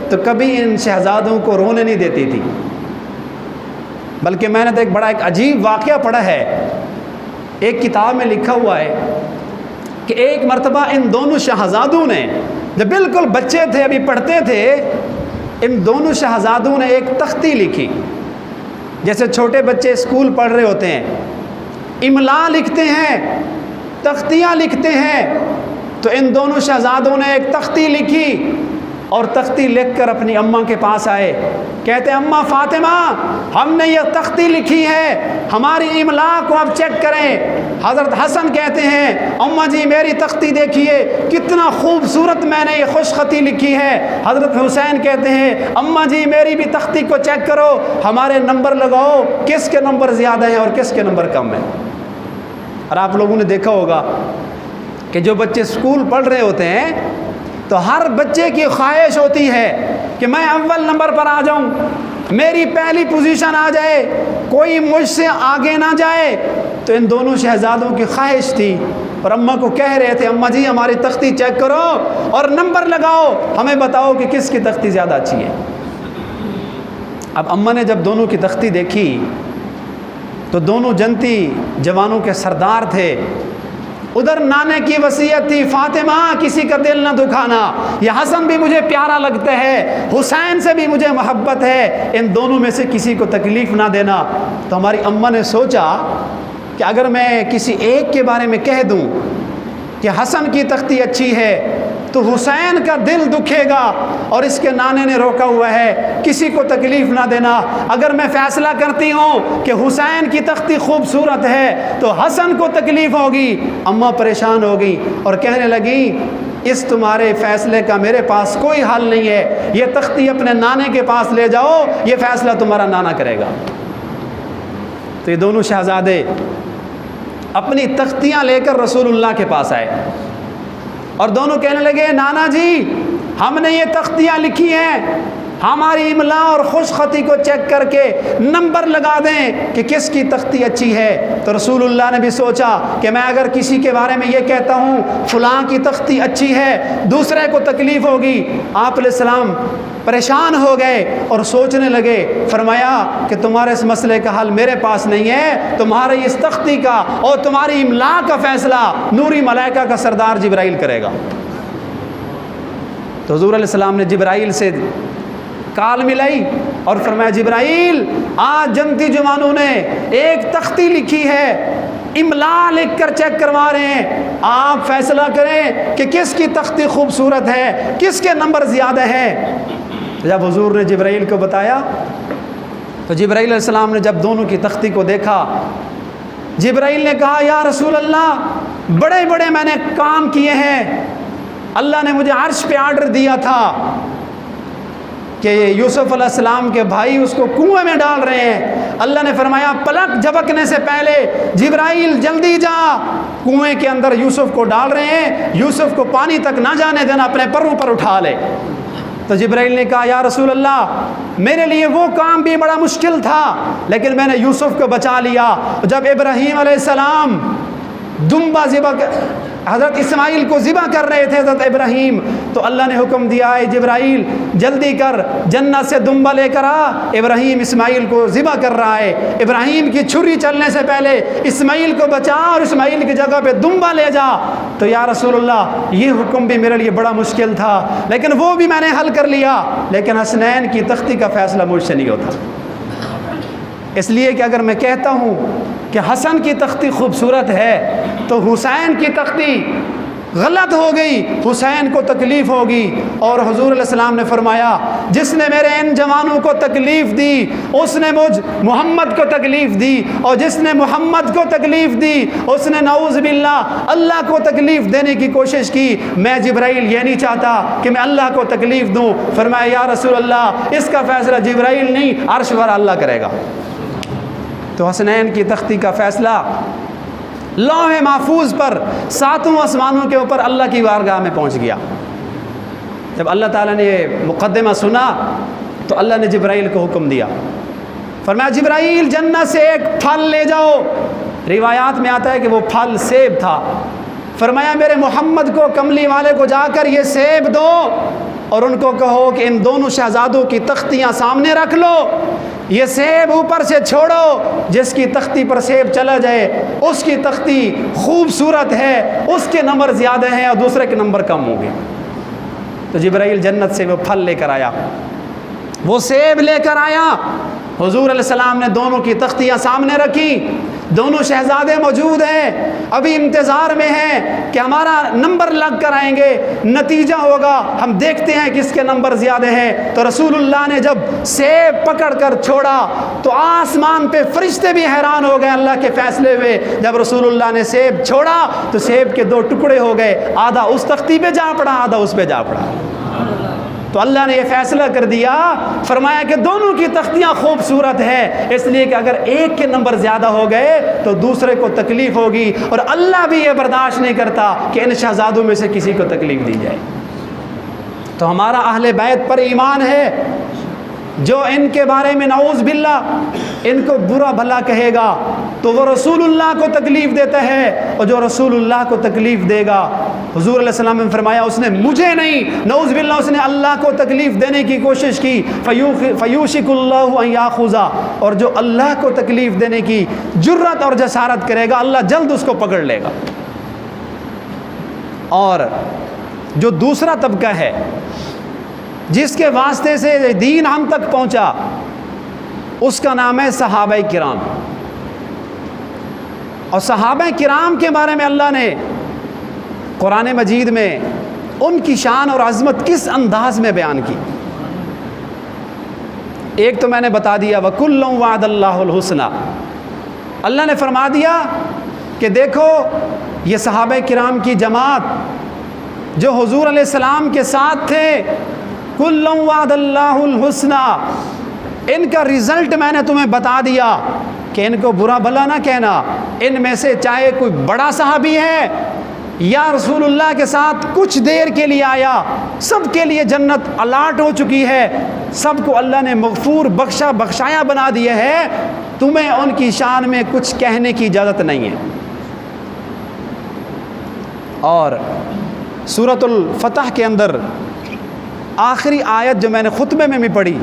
تو کبھی ان شہزادوں کو رونے نہیں دیتی تھی، بلکہ میں نے تو ایک بڑا عجیب واقعہ پڑھا ہے، ایک کتاب میں لکھا ہوا ہے کہ ایک مرتبہ ان دونوں شہزادوں نے، جب بالکل بچے تھے ابھی پڑھتے تھے، ان دونوں شہزادوں نے ایک تختی لکھی، جیسے چھوٹے بچے اسکول پڑھ رہے ہوتے ہیں، املا لکھتے ہیں، تختیاں لکھتے ہیں، تو ان دونوں شہزادوں نے ایک تختی لکھی اور تختی لکھ کر اپنی اماں کے پاس آئے، کہتے ہیں اماں فاطمہ ہم نے یہ تختی لکھی ہے، ہماری املا کو اب چیک کریں۔ حضرت حسن کہتے ہیں اماں جی میری تختی دیکھیے کتنا خوبصورت میں نے یہ خوش خطی لکھی ہے۔ حضرت حسین کہتے ہیں اماں جی میری بھی تختی کو چیک کرو، ہمارے نمبر لگاؤ، کس کے نمبر زیادہ ہیں اور کس کے نمبر کم ہیں۔ اور آپ لوگوں نے دیکھا ہوگا کہ جو بچے اسکول پڑھ رہے ہوتے ہیں تو ہر بچے کی خواہش ہوتی ہے کہ میں اول نمبر پر آ جاؤں، میری پہلی پوزیشن آ جائے، کوئی مجھ سے آگے نہ جائے۔ تو ان دونوں شہزادوں کی خواہش تھی اور اماں کو کہہ رہے تھے اماں جی ہماری تختی چیک کرو اور نمبر لگاؤ، ہمیں بتاؤ کہ کس کی تختی زیادہ اچھی ہے۔ اب اماں نے جب دونوں کی تختی دیکھی تو دونوں جنتی جوانوں کے سردار تھے، ادھر نانے کی وصیت تھی فاطمہ کسی کا دل نہ دکھانا، یہ حسن بھی مجھے پیارا لگتا ہے، حسین سے بھی مجھے محبت ہے، ان دونوں میں سے کسی کو تکلیف نہ دینا۔ تو ہماری اماں نے سوچا کہ اگر میں کسی ایک کے بارے میں کہہ دوں کہ حسن کی تختی اچھی ہے تو حسین کا دل دکھے گا، اور اس کے نانے نے روکا ہوا ہے کسی کو تکلیف نہ دینا۔ اگر میں فیصلہ کرتی ہوں کہ حسین کی تختی خوبصورت ہے تو حسن کو تکلیف ہوگی۔ اماں پریشان ہو گئی اور کہنے لگی اس تمہارے فیصلے کا میرے پاس کوئی حل نہیں ہے، یہ تختی اپنے نانے کے پاس لے جاؤ، یہ فیصلہ تمہارا نانا کرے گا۔ تو یہ دونوں شہزادے اپنی تختیاں لے کر رسول اللہ کے پاس آئے اور دونوں کہنے لگے نانا جی ہم نے یہ تختیاں لکھی ہیں ہماری املا اور خوش خطی کو چیک کر کے نمبر لگا دیں کہ کس کی تختی اچھی ہے۔ تو رسول اللہ نے بھی سوچا کہ میں اگر کسی کے بارے میں یہ کہتا ہوں فلاں کی تختی اچھی ہے، دوسرے کو تکلیف ہوگی۔ آپ علیہ السلام پریشان ہو گئے اور سوچنے لگے، فرمایا کہ تمہارے اس مسئلے کا حل میرے پاس نہیں ہے، تمہاری اس تختی کا اور تمہاری املا کا فیصلہ نوری ملائکہ کا سردار جبرائیل کرے گا۔ تو حضور علیہ السلام نے جبرائیل سے کال ملائی اور فرمایا جبرائیل، آج جنتی جوانوں نے ایک تختی لکھی ہے، املا لکھ کر چیک کروا رہے ہیں، آپ فیصلہ کریں کہ کس کی تختی خوبصورت ہے، کس کے نمبر زیادہ ہیں۔ جب حضور نے جبرائیل کو بتایا تو جبرائیل علیہ السلام نے جب دونوں کی تختی کو دیکھا، جبرائیل نے کہا یا رسول اللہ، بڑے بڑے میں نے کام کیے ہیں، اللہ نے مجھے عرش پہ آرڈر دیا تھا کہ یوسف علیہ السلام کے بھائی اس کو کنویں میں ڈال رہے ہیں، اللہ نے فرمایا پلک جھپکنے سے پہلے جبرائیل جلدی جا، کنویں کے اندر یوسف کو ڈال رہے ہیں، یوسف کو پانی تک نہ جانے دینا، اپنے پروں پر اٹھا لے۔ تو جبرائیل نے کہا یا رسول اللہ، میرے لیے وہ کام بھی بڑا مشکل تھا لیکن میں نے یوسف کو بچا لیا۔ جب ابراہیم علیہ السلام دمبا ذبح حضرت اسماعیل کو ذبح کر رہے تھے حضرت ابراہیم، تو اللہ نے حکم دیا ہے جبرائیل جلدی کر جنت سے دمبا لے کر آ، ابراہیم اسماعیل کو ذبح کر رہا ہے، ابراہیم کی چھری چلنے سے پہلے اسماعیل کو بچا اور اسماعیل کی جگہ پہ دمبا لے جا۔ تو یا رسول اللہ، یہ حکم بھی میرے لیے بڑا مشکل تھا لیکن وہ بھی میں نے حل کر لیا، لیکن حسنین کی تختی کا فیصلہ مجھ سے نہیں ہوتا۔ اس لیے کہ اگر میں کہتا ہوں کہ حسن کی تختی خوبصورت ہے تو حسین کی تختی غلط ہو گئی، حسین کو تکلیف ہوگی۔ اور حضور علیہ السلام نے فرمایا جس نے میرے ان جوانوں کو تکلیف دی اس نے مجھ محمد کو تکلیف دی، اور جس نے محمد کو تکلیف دی اس نے نعوذ باللہ اللہ کو تکلیف دینے کی کوشش کی۔ میں جبرائیل یہ نہیں چاہتا کہ میں اللہ کو تکلیف دوں۔ فرمایا یا رسول اللہ، اس کا فیصلہ جبرائیل نہیں عرش پر اللہ کرے گا۔ تو حسنین کی تختی کا فیصلہ لوح محفوظ پر ساتوں آسمانوں کے اوپر اللہ کی بارگاہ میں پہنچ گیا۔ جب اللہ تعالیٰ نے یہ مقدمہ سنا تو اللہ نے جبرائیل کو حکم دیا، فرمایا جبرائیل جنت سے ایک پھل لے جاؤ۔ روایات میں آتا ہے کہ وہ پھل سیب تھا۔ فرمایا میرے محمد کو، کملی والے کو جا کر یہ سیب دو اور ان کو کہو کہ ان دونوں شہزادوں کی تختیاں سامنے رکھ لو، یہ سیب اوپر سے چھوڑو، جس کی تختی پر سیب چلا جائے اس کی تختی خوبصورت ہے، اس کے نمبر زیادہ ہیں اور دوسرے کے نمبر کم ہوں گے۔ تو جبرائیل جنت سے وہ پھل لے کر آیا، وہ سیب لے کر آیا، حضور علیہ السلام نے دونوں کی تختیاں سامنے رکھی، دونوں شہزادے موجود ہیں، ابھی انتظار میں ہیں کہ ہمارا نمبر لگ کر آئیں گے، نتیجہ ہوگا، ہم دیکھتے ہیں کس کے نمبر زیادہ ہیں۔ تو رسول اللہ نے جب سیب پکڑ کر چھوڑا تو آسمان پہ فرشتے بھی حیران ہو گئے اللہ کے فیصلے میں۔ جب رسول اللہ نے سیب چھوڑا تو سیب کے دو ٹکڑے ہو گئے، آدھا اس تختی پہ جا پڑا، آدھا اس پہ جا پڑا۔ تو اللہ نے یہ فیصلہ کر دیا، فرمایا کہ دونوں کی تختیاں خوبصورت ہیں، اس لیے کہ اگر ایک کے نمبر زیادہ ہو گئے تو دوسرے کو تکلیف ہوگی، اور اللہ بھی یہ برداشت نہیں کرتا کہ ان شہزادوں میں سے کسی کو تکلیف دی جائے۔ تو ہمارا اہل بیت پر ایمان ہے، جو ان کے بارے میں نعوذ باللہ ان کو برا بھلا کہے گا تو وہ رسول اللہ کو تکلیف دیتا ہے، اور جو رسول اللہ کو تکلیف دے گا، حضور علیہ السلام نے فرمایا اس نے مجھے نہیں، نعوذ باللہ اس نے اللہ کو تکلیف دینے کی کوشش کی، فیوشک اللہ ان یاخذ، اور جو اللہ کو تکلیف دینے کی جرت اور جسارت کرے گا اللہ جلد اس کو پکڑ لے گا۔ اور جو دوسرا طبقہ ہے جس کے واسطے سے دین ہم تک پہنچا، اس کا نام ہے صحابہ کرام۔ اور صحابہ کرام کے بارے میں اللہ نے قرآن مجید میں ان کی شان اور عظمت کس انداز میں بیان کی۔ ایک تو میں نے بتا دیا وَكُلٌّ وَعَدَ اللَّهُ الْحُسْنَى، اللہ نے فرما دیا کہ دیکھو یہ صحابہ کرام کی جماعت جو حضور علیہ السلام کے ساتھ تھے، کُلٌّ وَعَدَ اللَّهُ الْحُسْنَى، ان کا رزلٹ میں نے تمہیں بتا دیا کہ ان کو برا بھلا نہ کہنا، ان میں سے چاہے کوئی بڑا صحابی ہے یا رسول اللہ کے ساتھ کچھ دیر کے لیے آیا، سب کے لیے جنت الاٹ ہو چکی ہے، سب کو اللہ نے مغفور بخشایا بنا دیا ہے، تمہیں ان کی شان میں کچھ کہنے کی اجازت نہیں ہے۔ اور سورۃ الفتح کے اندر آخری آیت جو میں نے خطبے میں بھی پڑھی،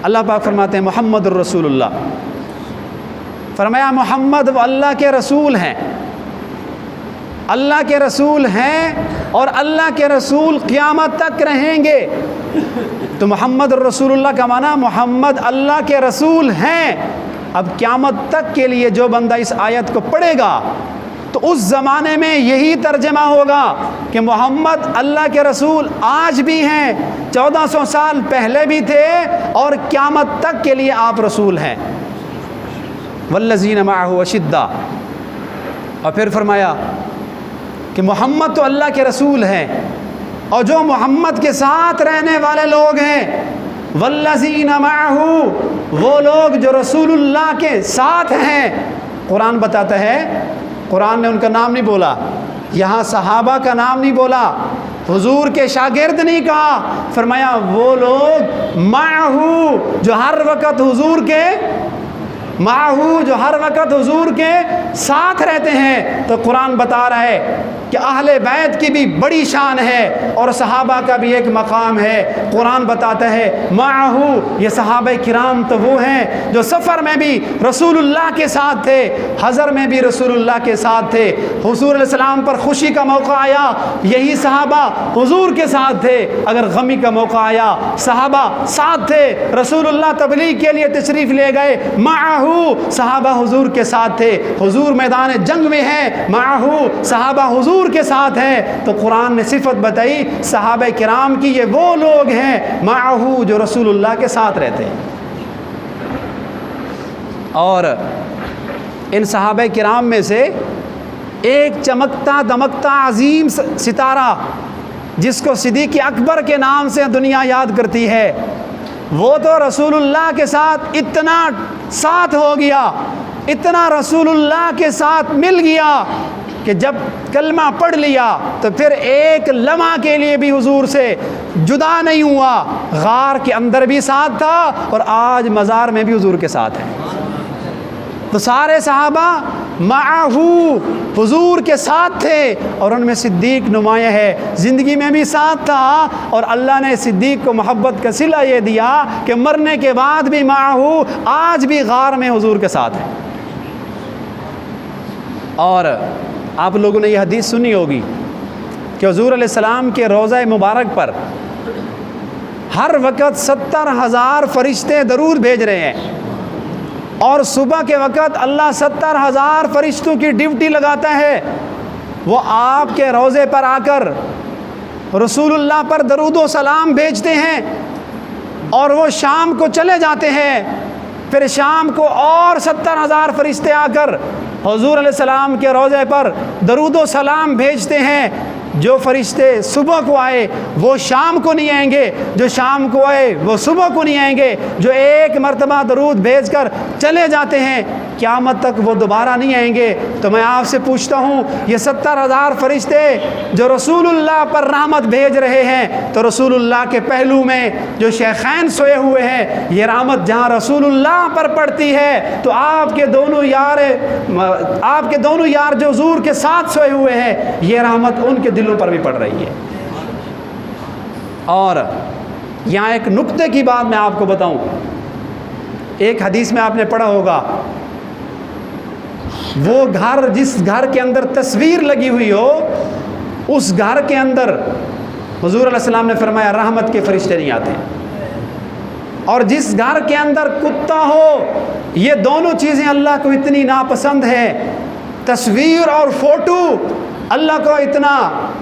اللہ پاک فرماتے ہیں محمد الرسول اللہ، فرمایا محمد وہ اللہ کے رسول ہیں، اللہ کے رسول ہیں اور اللہ کے رسول قیامت تک رہیں گے۔ تو محمد الرسول اللہ کا معنی محمد اللہ کے رسول ہیں۔ اب قیامت تک کے لیے جو بندہ اس آیت کو پڑھے گا تو اس زمانے میں یہی ترجمہ ہوگا کہ محمد اللہ کے رسول آج بھی ہیں، 1400 سال پہلے بھی تھے اور قیامت تک کے لیے آپ رسول ہیں۔ والذین معہ اشداء، اور پھر فرمایا کہ محمد تو اللہ کے رسول ہیں اور جو محمد کے ساتھ رہنے والے لوگ ہیں، والذین معہ، وہ لوگ جو رسول اللہ کے ساتھ ہیں۔ قرآن بتاتا ہے، قرآن نے ان کا نام نہیں بولا، یہاں صحابہ کا نام نہیں بولا، حضور کے شاگرد نہیں کہا، فرمایا وہ لوگ معہ، جو ہر وقت حضور کے جو ہر وقت حضور کے ساتھ رہتے ہیں۔ تو قرآن بتا رہا ہے کہ اہل بیت کی بھی بڑی شان ہے اور صحابہ کا بھی ایک مقام ہے۔ قرآن بتاتا ہے معہ، یہ صحابہ کرام تو وہ ہیں جو سفر میں بھی رسول اللہ کے ساتھ تھے، حضر میں بھی رسول اللہ کے ساتھ تھے، حضور علیہ السلام پر خوشی کا موقع آیا یہی صحابہ حضور کے ساتھ تھے، اگر غمی کا موقع آیا صحابہ ساتھ تھے، رسول اللہ تبلیغ کے لیے تشریف لے گئے معہ، صحابہ حضور کے ساتھ تھے، حضور میدان جنگ میں ہیں معہ، صحابہ حضور کے ساتھ ہیں۔ تو قرآن نے صفت بتائی صحابہ کرام کی، یہ وہ لوگ ہیں معہ جو رسول اللہ کے ساتھ رہتے ہیں۔ اور ان صحابہ کرام میں سے ایک چمکتا دمکتا عظیم ستارہ جس کو صدیق اکبر کے نام سے دنیا یاد کرتی ہے، وہ تو رسول اللہ کے ساتھ اتنا ساتھ ہو گیا، اتنا رسول اللہ کے ساتھ مل گیا کہ جب کلمہ پڑھ لیا تو پھر ایک لمحہ کے لیے بھی حضور سے جدا نہیں ہوا، غار کے اندر بھی ساتھ تھا اور آج مزار میں بھی حضور کے ساتھ ہے۔ تو سارے صحابہ معہ حضور کے ساتھ تھے اور ان میں صدیق نمایاں ہے، زندگی میں بھی ساتھ تھا اور اللہ نے صدیق کو محبت کا صلہ یہ دیا کہ مرنے کے بعد بھی معہ، آج بھی غار میں حضور کے ساتھ ہے۔ اور آپ لوگوں نے یہ حدیث سنی ہوگی کہ حضور علیہ السلام کے روضہ مبارک پر ہر وقت 70,000 فرشتے درود بھیج رہے ہیں، اور صبح کے وقت اللہ 70,000 فرشتوں کی ڈیوٹی لگاتا ہے، وہ آپ کے روضے پر آ کر رسول اللہ پر درود و سلام بھیجتے ہیں اور وہ شام کو چلے جاتے ہیں، پھر شام کو اور 70,000 فرشتے آ کر حضور علیہ السلام کے روضے پر درود و سلام بھیجتے ہیں۔ جو فرشتے صبح کو آئے وہ شام کو نہیں آئیں گے، جو شام کو آئے وہ صبح کو نہیں آئیں گے، جو ایک مرتبہ درود بھیج کر چلے جاتے ہیں قیامت تک وہ دوبارہ نہیں آئیں گے۔ تو میں آپ سے پوچھتا ہوں، یہ 70,000 فرشتے جو رسول اللہ پر رحمت بھیج رہے ہیں، تو رسول اللہ کے پہلو میں جو شیخین سوئے ہوئے ہیں، یہ رحمت جہاں رسول اللہ پر پڑتی ہے تو آپ کے دونوں یار جو حضور کے ساتھ سوئے ہوئے ہیں، یہ رحمت ان کے دلوں پر بھی پڑ رہی ہے۔ اور یہاں ایک نکتے کی بات میں آپ کو بتاؤں، ایک حدیث میں آپ نے پڑھا ہوگا، وہ گھر جس گھر کے اندر تصویر لگی ہوئی ہو اس گھر کے اندر حضور علیہ السلام نے فرمایا رحمت کے فرشتے نہیں آتے، اور جس گھر کے اندر کتا ہو، یہ دونوں چیزیں اللہ کو اتنی ناپسند ہے، تصویر اور فوٹو اللہ کو اتنا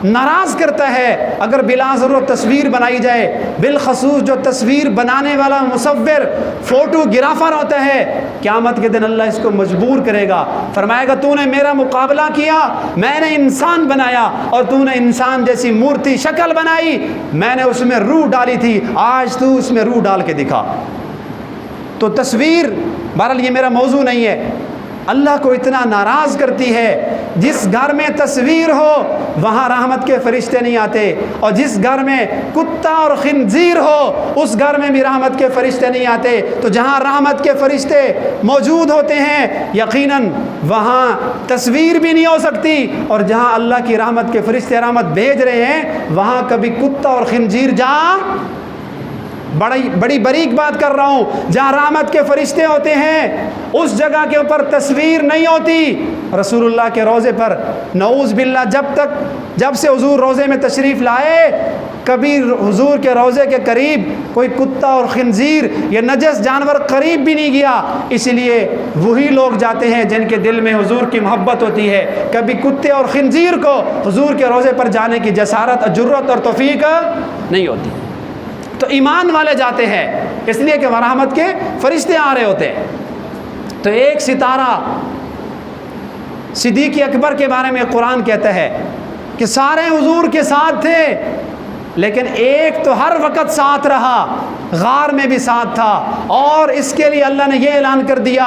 ناراض کرتا ہے۔ اگر بلا ضرورت تصویر بنائی جائے، بالخصوص جو تصویر بنانے والا مصور فوٹو گرافر ہوتا ہے، قیامت کے دن اللہ اس کو مجبور کرے گا، فرمائے گا تو نے میرا مقابلہ کیا، میں نے انسان بنایا اور تو نے انسان جیسی مورتی شکل بنائی، میں نے اس میں روح ڈالی تھی، آج تو اس میں روح ڈال کے دکھا۔ تو تصویر، بہرحال یہ میرا موضوع نہیں ہے، اللہ کو اتنا ناراض کرتی ہے جس گھر میں تصویر ہو وہاں رحمت کے فرشتے نہیں آتے، اور جس گھر میں کتا اور خنزیر ہو اس گھر میں بھی رحمت کے فرشتے نہیں آتے۔ تو جہاں رحمت کے فرشتے موجود ہوتے ہیں یقیناً وہاں تصویر بھی نہیں ہو سکتی، اور جہاں اللہ کی رحمت کے فرشتے رحمت بھیج رہے ہیں وہاں کبھی کتا اور خنزیر بڑی باریک بات کر رہا ہوں، جہاں رحمت کے فرشتے ہوتے ہیں اس جگہ کے اوپر تصویر نہیں ہوتی۔ رسول اللہ کے روضے پر نعوذ باللہ جب سے حضور روضے میں تشریف لائے کبھی حضور کے روضے کے قریب کوئی کتا اور خنزیر یا نجس جانور قریب بھی نہیں گیا، اس لیے وہی لوگ جاتے ہیں جن کے دل میں حضور کی محبت ہوتی ہے، کبھی کتے اور خنزیر کو حضور کے روضے پر جانے کی جسارت اور جرت اور توفیق نہیں ہوتی۔ تو ایمان والے جاتے ہیں اس لیے کہ رحمت کے فرشتے آ رہے ہوتے ہیں۔ تو ایک ستارہ صدیق اکبر کے بارے میں قرآن کہتا ہے کہ سارے حضور کے ساتھ تھے لیکن ایک تو ہر وقت ساتھ رہا، غار میں بھی ساتھ تھا، اور اس کے لیے اللہ نے یہ اعلان کر دیا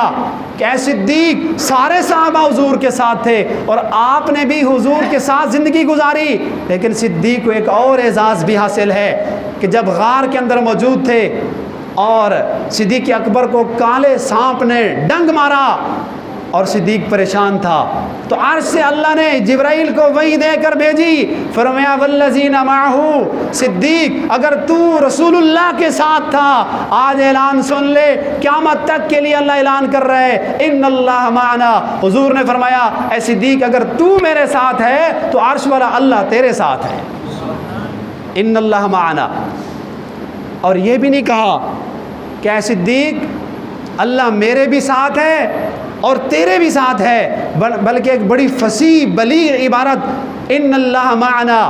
کہ اے صدیق سارے صحابہ حضور کے ساتھ تھے اور آپ نے بھی حضور کے ساتھ زندگی گزاری، لیکن صدیق کو ایک اور اعزاز بھی حاصل ہے کہ جب غار کے اندر موجود تھے اور صدیق اکبر کو کالے سانپ نے ڈنگ مارا اور صدیق پریشان تھا، تو عرش سے اللہ نے جبرائیل کو وحی دے کر بھیجی، فرمایا والذین معہ، صدیق اگر تو رسول اللہ کے ساتھ تھا آج اعلان سن لے، قیامت تک کے لیے اللہ اعلان کر رہا ہے ان اللہ معنا۔ حضور نے فرمایا اے صدیق اگر تو میرے ساتھ ہے تو عرش والا اللہ تیرے ساتھ ہے، ان اللہ معنا۔ اور یہ بھی نہیں کہا کہ اے صدیق اللہ میرے بھی ساتھ ہے اور تیرے بھی ساتھ ہے، بلکہ ایک بڑی فصیح بلیغ عبارت ان اللہ معنا۔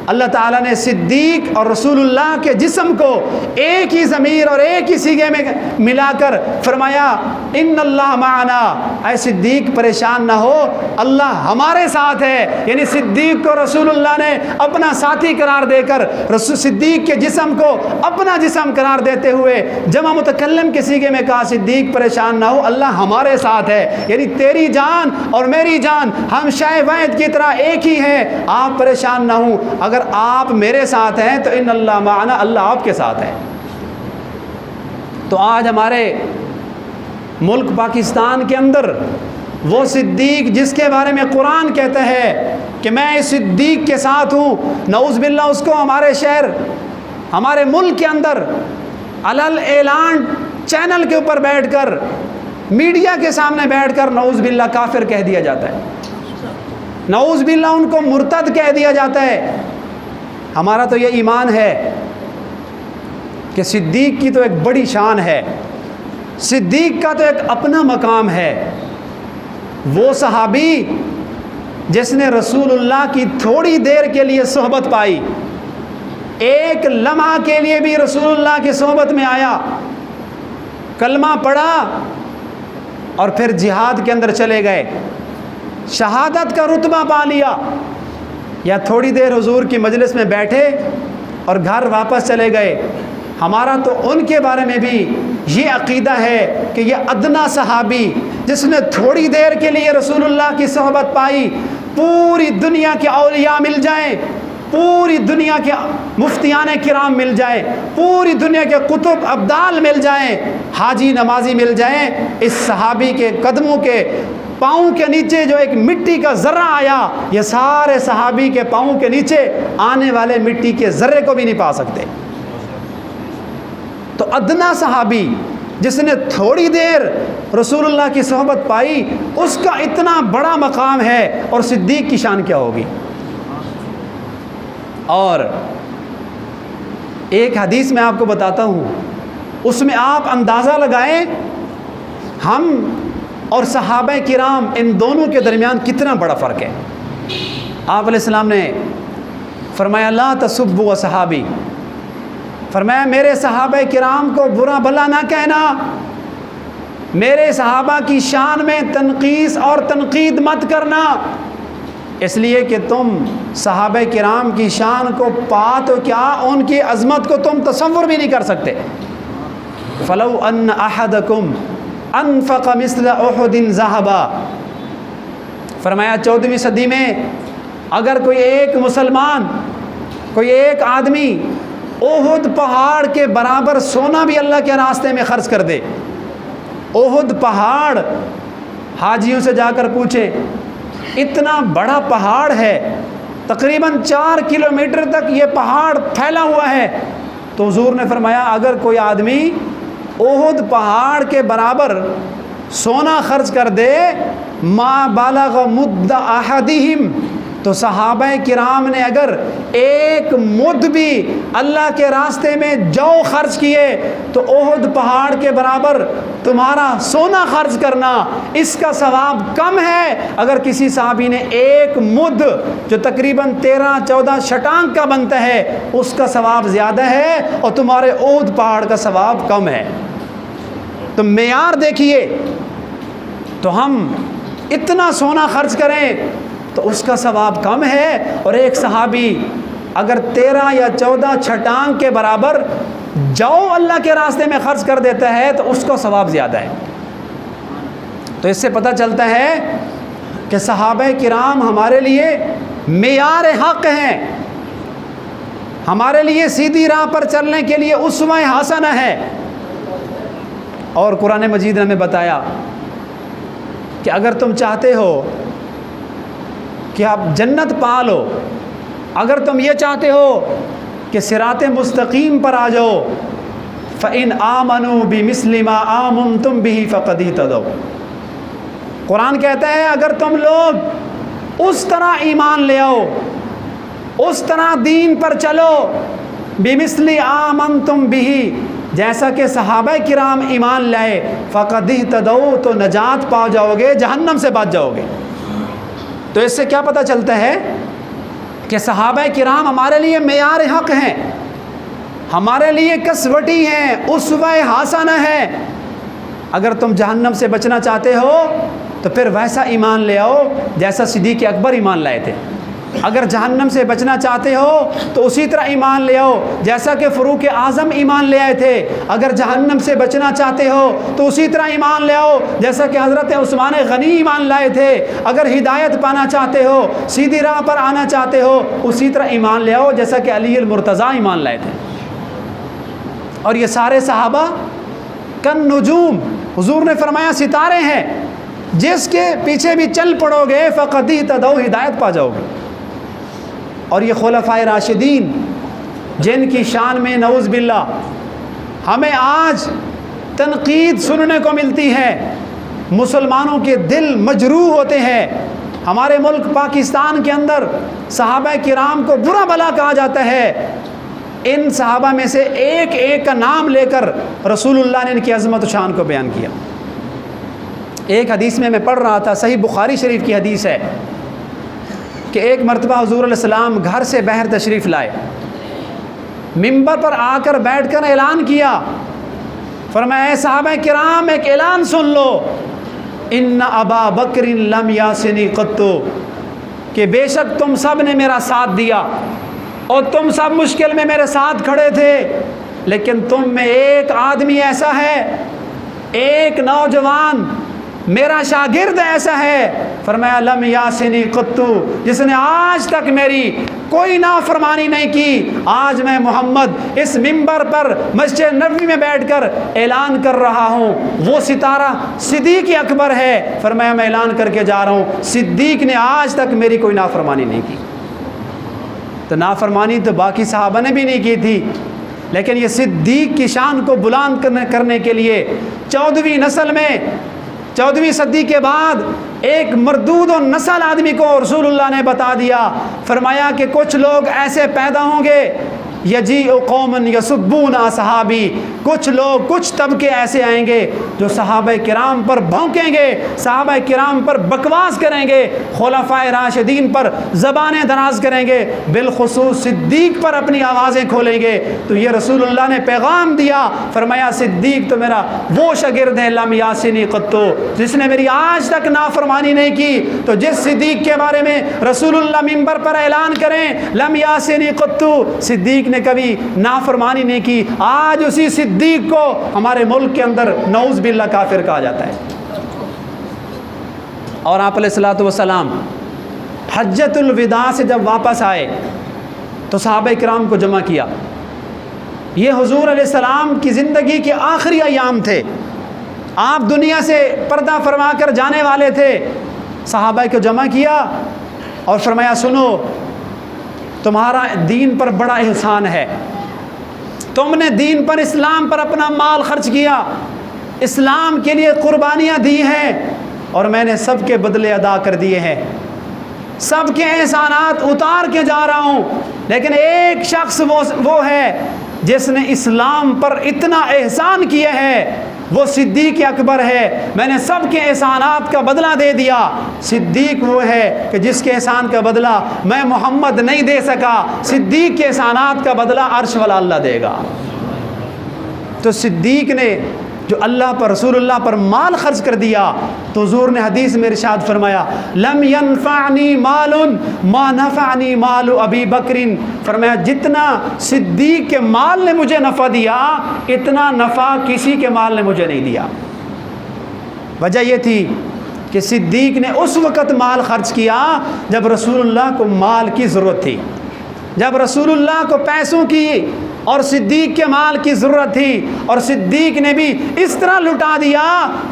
اللہ تعالیٰ نے صدیق اور رسول اللہ کے جسم کو ایک ہی ضمیر اور ایک ہی صیغے میں ملا کر فرمایا ان اللہ معنا، اے صدیق پریشان نہ ہو اللہ ہمارے ساتھ ہے، یعنی صدیق کو رسول اللہ نے اپنا ساتھی قرار دے کر صدیق کے جسم کو اپنا جسم قرار دیتے ہوئے جمع متکلم کے صیغے میں کہا صدیق پریشان نہ ہو اللہ ہمارے ساتھ ہے، یعنی تیری جان اور میری جان ہم شے واحد کی طرح ایک ہی ہیں، آپ پریشان نہ ہوں، اگر آپ میرے ساتھ ہیں تو ان اللہ معنا اللہ آپ کے ساتھ ہے۔ تو آج ہمارے ملک پاکستان کے اندر وہ صدیق جس کے بارے میں قرآن کہتا ہے کہ میں اس صدیق کے ساتھ ہوں، نعوذ باللہ اس کو ہمارے شہر ہمارے ملک کے اندر علل اعلان چینل کے اوپر بیٹھ کر میڈیا کے سامنے بیٹھ کر نعوذ باللہ کافر کہہ دیا جاتا ہے، نعوذ باللہ ان کو مرتد کہہ دیا جاتا ہے۔ ہمارا تو یہ ایمان ہے کہ صدیق کی تو ایک بڑی شان ہے، صدیق کا تو ایک اپنا مقام ہے، وہ صحابی جس نے رسول اللہ کی تھوڑی دیر کے لیے صحبت پائی، ایک لمحہ کے لیے بھی رسول اللہ کی صحبت میں آیا، کلمہ پڑھا اور پھر جہاد کے اندر چلے گئے، شہادت کا رتبہ پا لیا، یا تھوڑی دیر حضور کی مجلس میں بیٹھے اور گھر واپس چلے گئے۔ ہمارا تو ان کے بارے میں بھی یہ عقیدہ ہے کہ یہ ادنا صحابی جس نے تھوڑی دیر کے لیے رسول اللہ کی صحبت پائی، پوری دنیا کے اولیاء مل جائیں، پوری دنیا کے مفتیان کرام مل جائیں، پوری دنیا کے قطب ابدال مل جائیں، حاجی نمازی مل جائیں، اس صحابی کے قدموں کے پاؤں کے نیچے جو ایک مٹی کا ذرہ آیا یہ سارے صحابی کے پاؤں کے نیچے آنے والے مٹی کے ذرے کو بھی نہیں پا سکتے۔ تو ادنا صحابی جس نے تھوڑی دیر رسول اللہ کی صحبت پائی اس کا اتنا بڑا مقام ہے، اور صدیق کی شان کیا ہوگی۔ اور ایک حدیث میں آپ کو بتاتا ہوں، اس میں آپ اندازہ لگائیں ہم اور صحابہ کرام ان دونوں کے درمیان کتنا بڑا فرق ہے۔ آپ علیہ السلام نے فرمایا لا تسبوا صحابی، فرمایا میرے صحابہ کرام کو برا بھلا نہ کہنا، میرے صحابہ کی شان میں تنقیص اور تنقید مت کرنا، اس لیے کہ تم صحابہ کرام کی شان کو پا تو کیا ان کی عظمت کو تم تصور بھی نہیں کر سکتے۔ فلو ان احدکم انفق مثل احد ذهبا فرمایا 14ویں صدی میں اگر کوئی ایک مسلمان، کوئی ایک آدمی احد پہاڑ کے برابر سونا بھی اللہ کے راستے میں خرچ کر دے، احد پہاڑ، حاجیوں سے جا کر پوچھیں، اتنا بڑا پہاڑ ہے، تقریباً 4 کلومیٹر تک یہ پہاڑ پھیلا ہوا ہے، تو حضور نے فرمایا اگر کوئی آدمی احد پہاڑ کے برابر سونا خرچ کر دے، ما بلغ مد احدہم، تو صحابہ کرام نے اگر ایک مد بھی اللہ کے راستے میں جو خرچ کیے تو احد پہاڑ کے برابر تمہارا سونا خرچ کرنا اس کا ثواب کم ہے اگر کسی صحابی نے ایک مد جو تقریباً 13-14 شٹانگ کا بنتا ہے اس کا ثواب زیادہ ہے اور تمہارے احد پہاڑ کا ثواب کم ہے۔ تو معیار دیکھیے، تو ہم اتنا سونا خرچ کریں تو اس کا ثواب کم ہے، اور ایک صحابی اگر 13 یا 14 چھٹانگ کے برابر جو اللہ کے راستے میں خرچ کر دیتا ہے تو اس کا ثواب زیادہ ہے۔ تو اس سے پتہ چلتا ہے کہ صحابہ کرام ہمارے لیے معیار حق ہیں، ہمارے لیے سیدھی راہ پر چلنے کے لیے اسوہ حسنہ ہے۔ اور قرآن مجید نے ہمیں بتایا کہ اگر تم چاہتے ہو کہ آپ جنت پا لو، اگر تم یہ چاہتے ہو کہ صراط مستقیم پر آ جاؤ، فَإِنْ آمَنُوا بِمِثْلِ مَا آمَنْتُمْ بِهِ فَقَدْ اهْتَدَوْا۔ قرآن کہتا ہے اگر تم لوگ اس طرح ایمان لے آؤ، اس طرح دین پر چلو، بِمِثْلِ آمَنْتُمْ بِهِ، جیسا کہ صحابہ کرام ایمان لائے، فَقَدْ اهْتَدَوْا، تو نجات پا جاؤ گے، جہنم سے بچ جاؤ گے۔ تو اس سے کیا پتہ چلتا ہے کہ صحابہ کرام ہمارے لیے معیار حق ہیں، ہمارے لیے کسوٹی ہیں، اسوہ حسنہ ہے۔ اگر تم جہنم سے بچنا چاہتے ہو تو پھر ویسا ایمان لے آؤ جیسا صدیق اکبر ایمان لائے تھے، اگر جہنم سے بچنا چاہتے ہو تو اسی طرح ایمان لے آؤ جیسا کہ فاروق اعظم ایمان لے آئے تھے، اگر جہنم سے بچنا چاہتے ہو تو اسی طرح ایمان لے آؤ جیسا کہ حضرت عثمان غنی ایمان لائے تھے، اگر ہدایت پانا چاہتے ہو، سیدھی راہ پر آنا چاہتے ہو، اسی طرح ایمان لے آؤ جیسا کہ علی المرتضیٰ ایمان لائے تھے۔ اور یہ سارے صحابہ کن نجوم، حضور نے فرمایا ستارے ہیں، جس کے پیچھے بھی چل پڑو گے فقد اہتدوا، ہدایت پا جاؤ گے۔ اور یہ خلفائے راشدین جن کی شان میں نعوذ باللہ ہمیں آج تنقید سننے کو ملتی ہے، مسلمانوں کے دل مجروح ہوتے ہیں، ہمارے ملک پاکستان کے اندر صحابہ کرام کو برا بلا کہا جاتا ہے، ان صحابہ میں سے ایک ایک کا نام لے کر رسول اللہ نے ان کی عظمت و شان کو بیان کیا۔ ایک حدیث میں پڑھ رہا تھا، صحیح بخاری شریف کی حدیث ہے کہ ایک مرتبہ حضور علیہ السلام گھر سے باہر تشریف لائے، منبر پر آ کر بیٹھ کر اعلان کیا، فرمایا اے صحابہ کرام ایک اعلان سن لو، ان ابا بکر لم یاسنی قط، کہ بے شک تم سب نے میرا ساتھ دیا اور تم سب مشکل میں میرے ساتھ کھڑے تھے، لیکن تم میں ایک آدمی ایسا ہے، ایک نوجوان میرا شاگرد ایسا ہے، فرمایا لم یاسنی قط، جس نے آج تک میری کوئی نافرمانی نہیں کی۔ آج میں محمد اس منبر پر مسجد نبوی میں بیٹھ کر اعلان کر رہا ہوں، وہ ستارہ صدیق اکبر ہے، فرمایا میں اعلان کر کے جا رہا ہوں صدیق نے آج تک میری کوئی نافرمانی نہیں کی۔ تو نافرمانی تو باقی صحابہ نے بھی نہیں کی تھی، لیکن یہ صدیق کی شان کو بلند کرنے کے لیے 14ویں نسل میں 14ویں صدی کے بعد ایک مردود و نسل آدمی کو رسول اللہ نے بتا دیا، فرمایا کہ کچھ لوگ ایسے پیدا ہوں گے، یجیء قوم یسبون اصحابی، کچھ لوگ، کچھ طبقے ایسے آئیں گے جو صحابہ کرام پر بھونکیں گے، صحابہ کرام پر بکواس کریں گے، خلفائے راشدین پر زبانیں دراز کریں گے، بالخصوص صدیق پر اپنی آوازیں کھولیں گے۔ تو یہ رسول اللہ نے پیغام دیا، فرمایا صدیق تو میرا وہ شاگرد ہے لم یاسنی قط، جس نے میری آج تک نافرمانی نہیں کی۔ تو جس صدیق کے بارے میں رسول اللہ منبر پر اعلان کریں لم یاسنی قط، صدیق نے کبھی نافرمانی نہیں کی، آج اسی صدیق کو ہمارے ملک کے اندر نعوذ باللہ کافر کہا جاتا ہے۔ اور آپ علیہ الصلوۃ والسلام حجۃ الوداع سے جب واپس آئے تو صحابہ کرام کو جمع کیا. یہ حضور علیہ السلام کی زندگی کے آخری ایام تھے، آپ دنیا سے پردہ فرما کر جانے والے تھے. صحابہ کو جمع کیا اور فرمایا سنو، تمہارا دین پر بڑا احسان ہے، تم نے دین پر، اسلام پر اپنا مال خرچ کیا، اسلام کے لیے قربانیاں دی ہیں، اور میں نے سب کے بدلے ادا کر دیے ہیں، سب کے احسانات اتار کے جا رہا ہوں. لیکن ایک شخص وہ ہے جس نے اسلام پر اتنا احسان کیا ہے، وہ صدیق اکبر ہے. میں نے سب کے احسانات کا بدلہ دے دیا. صدیق وہ ہے کہ جس کے احسان کا بدلہ میں محمد نہیں دے سکا، صدیق کے احسانات کا بدلہ عرش والا اللہ دے گا. تو صدیق نے جو اللہ پر، رسول اللہ پر مال خرچ کر دیا، تو حضور نے حدیث میں ارشاد فرمایا لم ينفعنی مال ما نفعنی مال ابی بکر. فرمایا جتنا صدیق کے مال نے مجھے نفع دیا، اتنا نفع کسی کے مال نے مجھے نہیں دیا. وجہ یہ تھی کہ صدیق نے اس وقت مال خرچ کیا جب رسول اللہ کو مال کی ضرورت تھی، جب رسول اللہ کو پیسوں کی اور صدیق کے مال کی ضرورت تھی. اور صدیق نے بھی اس طرح لٹا دیا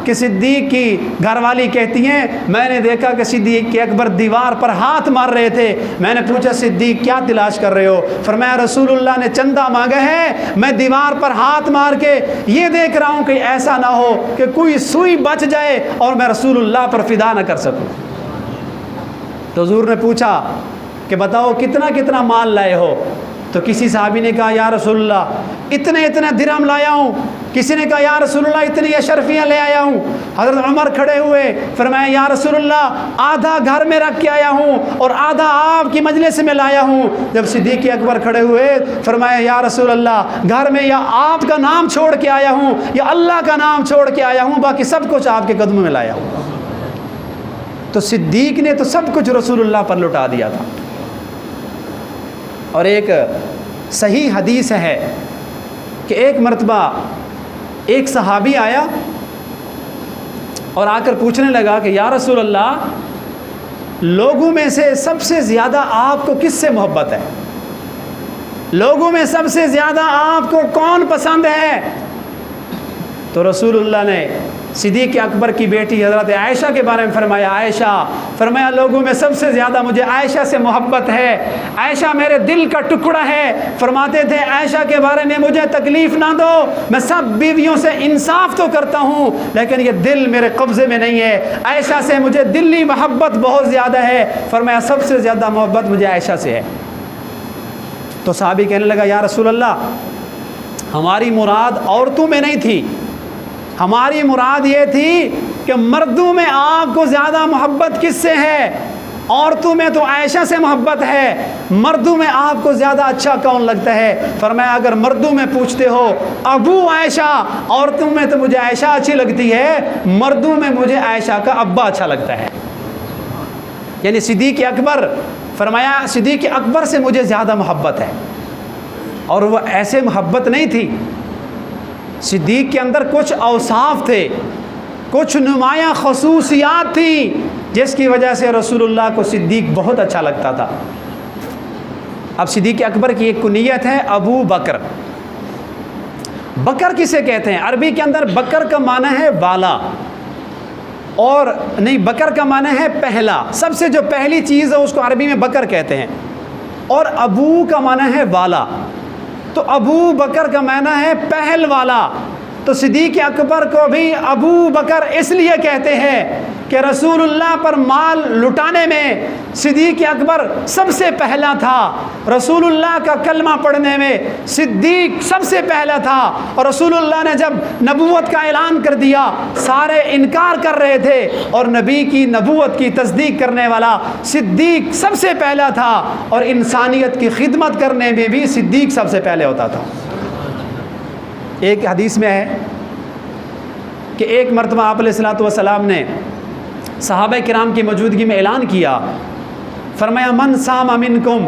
کہ صدیق کی گھر والی کہتی ہیں میں نے دیکھا کہ صدیق کے اکبر دیوار پر ہاتھ مار رہے تھے. میں نے پوچھا صدیق کیا تلاش کر رہے ہو؟ فرمایا رسول اللہ نے چندہ مانگا ہے، میں دیوار پر ہاتھ مار کے یہ دیکھ رہا ہوں کہ ایسا نہ ہو کہ کوئی سوئی بچ جائے اور میں رسول اللہ پر فدا نہ کر سکوں. تو حضور نے پوچھا کہ بتاؤ کتنا کتنا مال لائے ہو؟ تو کسی صحابی نے کہا یا رسول اللہ اتنے اتنے درہم لایا ہوں. کسی نے کہا یا رسول اللہ اتنی اشرفیاں لے آیا ہوں. حضرت عمر کھڑے ہوئے، فرمایا یا رسول اللہ آدھا گھر میں رکھ کے آیا ہوں اور آدھا آپ کی مجلس میں لایا ہوں. جب صدیق اکبر کھڑے ہوئے، فرمایا یا رسول اللہ گھر میں یا آپ کا نام چھوڑ کے آیا ہوں یا اللہ کا نام چھوڑ کے آیا ہوں، باقی سب کچھ آپ کے قدموں میں لایا ہوں. تو صدیق نے تو سب کچھ رسول اللہ پر لٹا دیا تھا. اور ایک صحیح حدیث ہے کہ ایک مرتبہ ایک صحابی آیا اور آ کر پوچھنے لگا کہ یا رسول اللہ لوگوں میں سے سب سے زیادہ آپ کو کس سے محبت ہے؟ لوگوں میں سب سے زیادہ آپ کو کون پسند ہے؟ تو رسول اللہ نے صدیق اکبر کی بیٹی حضرت عائشہ کے بارے میں فرمایا عائشہ، فرمایا لوگوں میں سب سے زیادہ مجھے عائشہ سے محبت ہے، عائشہ میرے دل کا ٹکڑا ہے. فرماتے تھے عائشہ کے بارے میں مجھے تکلیف نہ دو، میں سب بیویوں سے انصاف تو کرتا ہوں لیکن یہ دل میرے قبضے میں نہیں ہے، عائشہ سے مجھے دلی محبت بہت زیادہ ہے. فرمایا سب سے زیادہ محبت مجھے عائشہ سے ہے. تو صحابی کہنے لگا یا رسول اللہ ہماری مراد عورتوں میں نہیں تھی، ہماری مراد یہ تھی کہ مردوں میں آپ کو زیادہ محبت کس سے ہے؟ عورتوں میں تو عائشہ سے محبت ہے، مردوں میں آپ کو زیادہ اچھا کون لگتا ہے؟ فرمایا اگر مردوں میں پوچھتے ہو ابو عائشہ، عورتوں میں تو مجھے عائشہ اچھی لگتی ہے، مردوں میں مجھے عائشہ کا ابا اچھا لگتا ہے. یعنی صدیق اکبر، فرمایا صدیق اکبر سے مجھے زیادہ محبت ہے. اور وہ ایسے محبت نہیں تھی، صدیق کے اندر کچھ اوصاف تھے، کچھ نمایاں خصوصیات تھیں جس کی وجہ سے رسول اللہ کو صدیق بہت اچھا لگتا تھا. اب صدیق اکبر کی ایک کنیت ہے ابو بکر. بکر کسے کہتے ہیں؟ عربی کے اندر بکر کا معنی ہے والا، اور نہیں بکر کا معنی ہے پہلا، سب سے جو پہلی چیز ہے اس کو عربی میں بکر کہتے ہیں. اور ابو کا معنی ہے والا، تو ابو بکر کا معنی ہے پہل والا. تو صدیق اکبر کو بھی ابو بکر اس لیے کہتے ہیں کہ رسول اللہ پر مال لٹانے میں صدیق اکبر سب سے پہلا تھا. رسول اللہ کا کلمہ پڑھنے میں صدیق سب سے پہلا تھا. اور رسول اللہ نے جب نبوت کا اعلان کر دیا سارے انکار کر رہے تھے، اور نبی کی نبوت کی تصدیق کرنے والا صدیق سب سے پہلا تھا. اور انسانیت کی خدمت کرنے میں بھی صدیق سب سے پہلے ہوتا تھا. ایک حدیث میں ہے کہ ایک مرتبہ آپ علیہ الصلوۃ والسلام نے صحابہ کرام کی موجودگی میں اعلان کیا، فرمایا من صام منکم،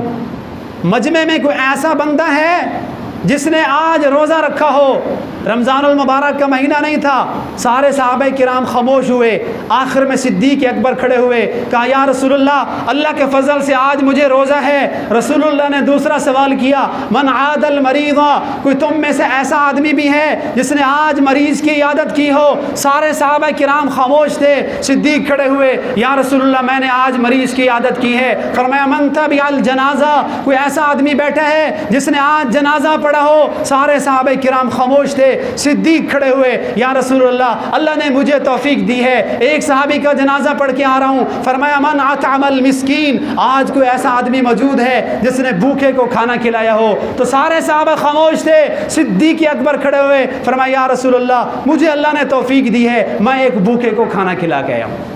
مجمع میں کوئی ایسا بندہ ہے جس نے آج روزہ رکھا ہو، رمضان المبارک کا مہینہ نہیں تھا، سارے صحابہ کرام خاموش ہوئے، آخر میں صدیق اکبر کھڑے ہوئے، کہا یا رسول اللہ کے فضل سے آج مجھے روزہ ہے۔ رسول اللہ نے دوسرا سوال کیا، من عاد المریض، کوئی تم میں سے ایسا آدمی بھی ہے جس نے آج مریض کی عیادت کی ہو؟ سارے صحابہ کرام خاموش تھے، صدیق کھڑے ہوئے، یا رسول اللہ میں نے آج مریض کی عیادت کی ہے۔ فرمایا من تبع الجنازہ، کوئی ایسا آدمی بیٹھا ہے جس نے آج جنازہ پڑھا ہو؟ سارے صحابہ کرام خاموش تھے، صدیق کھڑے ہوئے، یا رسول اللہ نے مجھے توفیق دی ہے، ایک صحابی کا جنازہ پڑھ کے آ رہا ہوں۔ فرمایا من اطعم المسکین، آج کوئی ایسا آدمی موجود ہے جس نے بھوکے کو کھانا کھلایا ہو؟ تو سارے صحابہ خاموش تھے، صدیق اکبر کھڑے ہوئے، فرمایا یا رسول اللہ مجھے اللہ نے توفیق دی ہے، میں ایک بھوکے کو کھانا کھلا کے آیا ہوں۔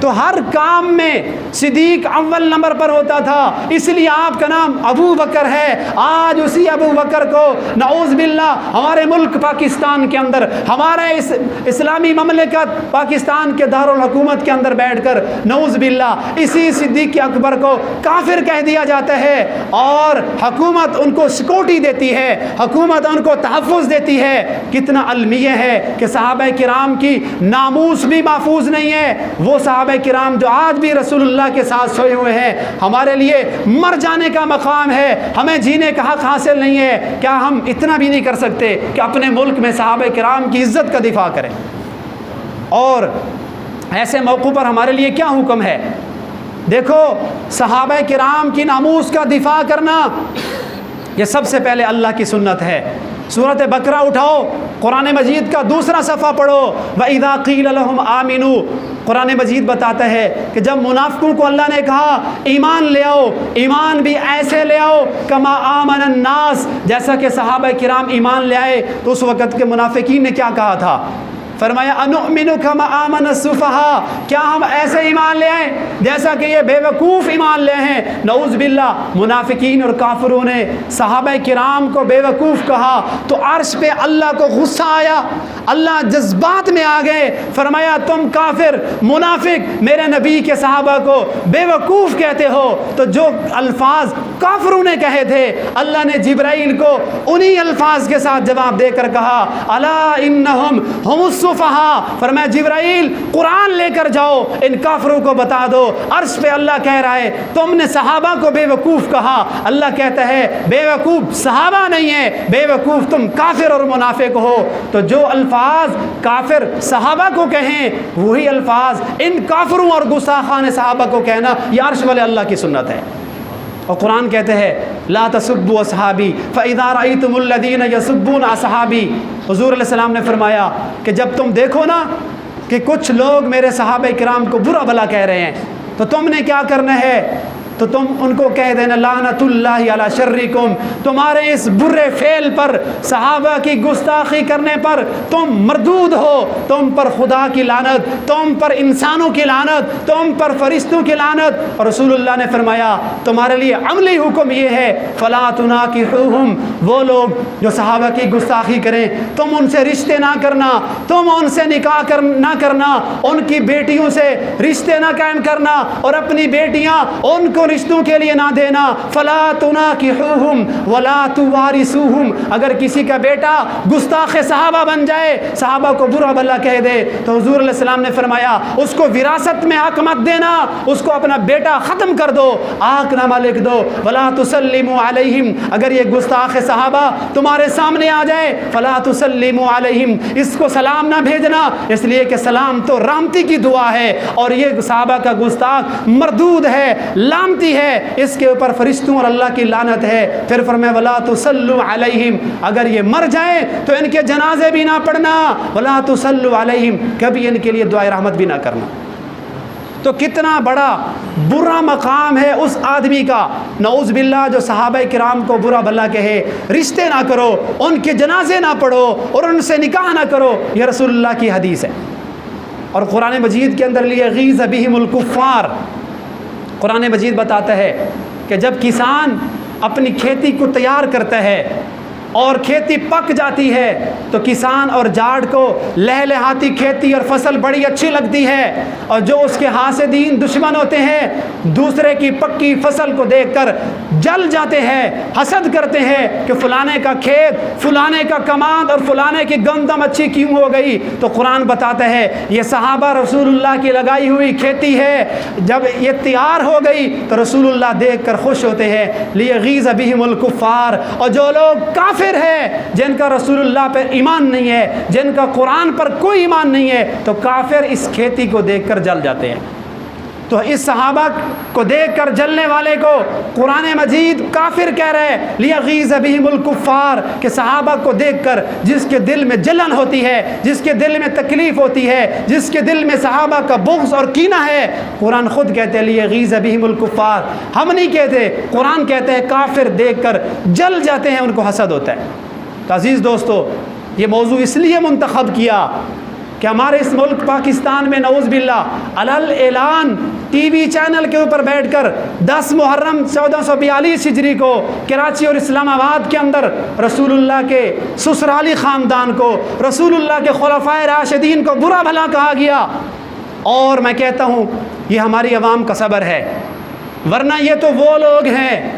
تو ہر کام میں صدیق اول نمبر پر ہوتا تھا، اس لیے آپ کا نام ابو بکر ہے۔ آج اسی ابو بکر کو نعوذ باللہ ہمارے ملک پاکستان کے اندر، ہمارے اسلامی مملکت پاکستان کے دارالحکومت کے اندر بیٹھ کر نعوذ باللہ اسی صدیق اکبر کو کافر کہہ دیا جاتا ہے، اور حکومت ان کو سیکورٹی دیتی ہے، حکومت ان کو تحفظ دیتی ہے۔ کتنا المیہ ہے کہ صحابہ کرام کی ناموس بھی محفوظ نہیں ہے۔ وہ صحابہ کرام جو آج بھی رسول اللہ کے ساتھ سوئے ہوئے ہیں، ہمارے لیے مر جانے کا مقام ہے، ہمیں جینے کا حق حاصل نہیں ہے۔ کیا ہم اتنا بھی نہیں کر سکتے کہ اپنے ملک میں صحابہ کرام کی عزت کا دفاع کریں؟ اور ایسے موقع پر ہمارے لیے کیا حکم ہے؟ دیکھو، صحابہ کرام کی ناموس کا دفاع کرنا یہ سب سے پہلے اللہ کی سنت ہے۔ سورۃ بقرہ اٹھاؤ، قرآن مجید کا دوسرا صفحہ پڑھو، وَإِذَا قِيلَ لَهُمْ آمِنُوا، قرآن مجید بتاتا ہے کہ جب منافقوں کو اللہ نے کہا ایمان لے آؤ، ایمان بھی ایسے لے آؤ کما آمن الناس، جیسا کہ صحابہ کرام ایمان لے آئے، تو اس وقت کے منافقین نے کیا کہا تھا؟ فرمایا انؤمن کما آمن السفہاء، کیا ہم ایسے ایمان لے آئیں جیسا کہ یہ بے وقوف ایمان لے ہیں؟ نعوذ باللہ، منافقین اور کافروں نے صحابہ کرام کو بے وقوف کہا تو عرش پہ اللہ کو غصہ آیا، اللہ جذبات میں آ گئے، فرمایا تم کافر منافق میرے نبی کے صحابہ کو بے وقوف کہتے ہو۔ تو جو الفاظ کافروں نے کہے تھے، اللہ نے جبرائیل کو انہی الفاظ کے ساتھ جواب دے کر کہا الا انہم ہم السفہاء، فرمایا جبرائیل قرآن لے کر جاؤ، ان کافروں کو بتا دو عرش پہ اللہ کہہ رہا ہے تم نے صحابہ کو بے وقوف کہا۔ اللہ کہتا ہے بے وقوف صحابہ نہیں ہے، بے وقوف تم کافر اور منافق ہو۔ تو جو الفاظ کافر صحابہ کو کہیں وہی الفاظ ان کافروں اور گستاخان صحابہ کو کہنا یہ عرش والے اللہ کی سنت ہے۔ اور قرآن کہتے ہیں لا تسبوا اصحابی فاذا رأیتم الذین یسبون اصحابی، حضور علیہ السلام نے فرمایا کہ جب تم دیکھو نا کہ کچھ لوگ میرے صحابہ کرام کو برا بھلا کہہ رہے ہیں تو تم نے کیا کرنا ہے؟ تو تم ان کو کہہ دینا لعنت اللہ علی شرکم، تمہارے اس برے فعل پر، صحابہ کی گستاخی کرنے پر تم مردود ہو، تم پر خدا کی لعنت، تم پر انسانوں کی لعنت، تم پر فرشتوں کی لعنت۔ اور رسول اللہ نے فرمایا تمہارے لیے عملی حکم یہ ہے فلا تناکحوہم، وہ لوگ جو صحابہ کی گستاخی کریں تم ان سے رشتے نہ کرنا، تم ان سے نکاح نہ کرنا، ان کی بیٹیوں سے رشتے نہ قائم کرنا، اور اپنی بیٹیاں ان کو رشتوں کے لیے نہ دینا۔ فلا تناکحوہم ولا توارثوہم، اگر کسی کا بیٹا گستاخ صحابہ بن جائے، صحابہ کو برا بھلا کہہ دے، تو حضور علیہ السلام نے فرمایا اس کو وراثت میں حق مت دینا، اس کو اپنا بیٹا ختم کر دو، آنکھ نامہ لکھ دو۔ ولا تسلموا علیہم، اگر یہ گستاخ صحابہ تمہارے سامنے آ جائے فلا تسلموا علیہم، اس کو سلام نہ بھیجنا، اس لیے کہ سلام تو رحمتی کی دعا ہے، اور یہ صحابہ کا گستاخ مردود ہے، لعنتی ہے، اس کے اوپر فرشتوں اور اللہ کی لعنت ہے۔ پھر فرمایا ولا تصلوا علیہم، اگر یہ مر جائیں تو ان کے جنازے بھی نہ پڑھنا، ولا تصلوا علیہم، کبھی ان کے لیے دعائے رحمت بھی نہ کرنا۔ تو کتنا بڑا برا مقام ہے اس آدمی کا، نعوذ باللہ، جو صحابہ کرام کو برا بھلا کہے، رشتے نہ کرو، ان کے جنازے نہ پڑھو اور ان سے نکاح نہ کرو، یہ رسول اللہ کی حدیث ہے۔ اور قرآن مجید کے اندر لیغیظ بہم الکفار، قرآن مجید بتاتا ہے کہ جب کسان اپنی کھیتی کو تیار کرتا ہے اور کھیتی پک جاتی ہے تو کسان اور جاڑ کو لہلہاتی کھیتی اور فصل بڑی اچھی لگتی ہے، اور جو اس کے حاسدین دشمن ہوتے ہیں دوسرے کی پکی فصل کو دیکھ کر جل جاتے ہیں، حسد کرتے ہیں کہ فلانے کا کھیت، فلانے کا کماند اور فلانے کی گندم اچھی کیوں ہو گئی۔ تو قرآن بتاتا ہے یہ صحابہ رسول اللہ کی لگائی ہوئی کھیتی ہے، جب یہ تیار ہو گئی تو رسول اللہ دیکھ کر خوش ہوتے ہیں۔ لیغیظ بہم الکفار، اور جو لوگ کافر ہیں جن کا رسول اللہ پر ایمان نہیں ہے، جن کا قرآن پر کوئی ایمان نہیں ہے، تو کافر اس کھیتی کو دیکھ کر جل جاتے ہیں۔ تو اس صحابہ کو دیکھ کر جلنے والے کو قرآن مجید کافر کہہ رہے ہیں، لیغیظ بہم الکفار، کہ صحابہ کو دیکھ کر جس کے دل میں جلن ہوتی ہے، جس کے دل میں تکلیف ہوتی ہے، جس کے دل میں صحابہ کا بغض اور کینہ ہے، قرآن خود کہتے ہیں لیغیظ بہم الکفار، ہم نہیں کہتے، قرآن کہتے ہیں کافر دیکھ کر جل جاتے ہیں، ان کو حسد ہوتا ہے۔ تو عزیز دوستو، یہ موضوع اس لیے منتخب کیا کہ ہمارے اس ملک پاکستان میں نعوذ باللہ علل اعلان ٹی وی چینل کے اوپر بیٹھ کر 10 محرم 1442 ہجری کو کراچی اور اسلام آباد کے اندر رسول اللہ کے سسرالی خاندان کو، رسول اللہ کے خلفائے راشدین کو برا بھلا کہا گیا، اور میں کہتا ہوں یہ ہماری عوام کا صبر ہے، ورنہ یہ تو وہ لوگ ہیں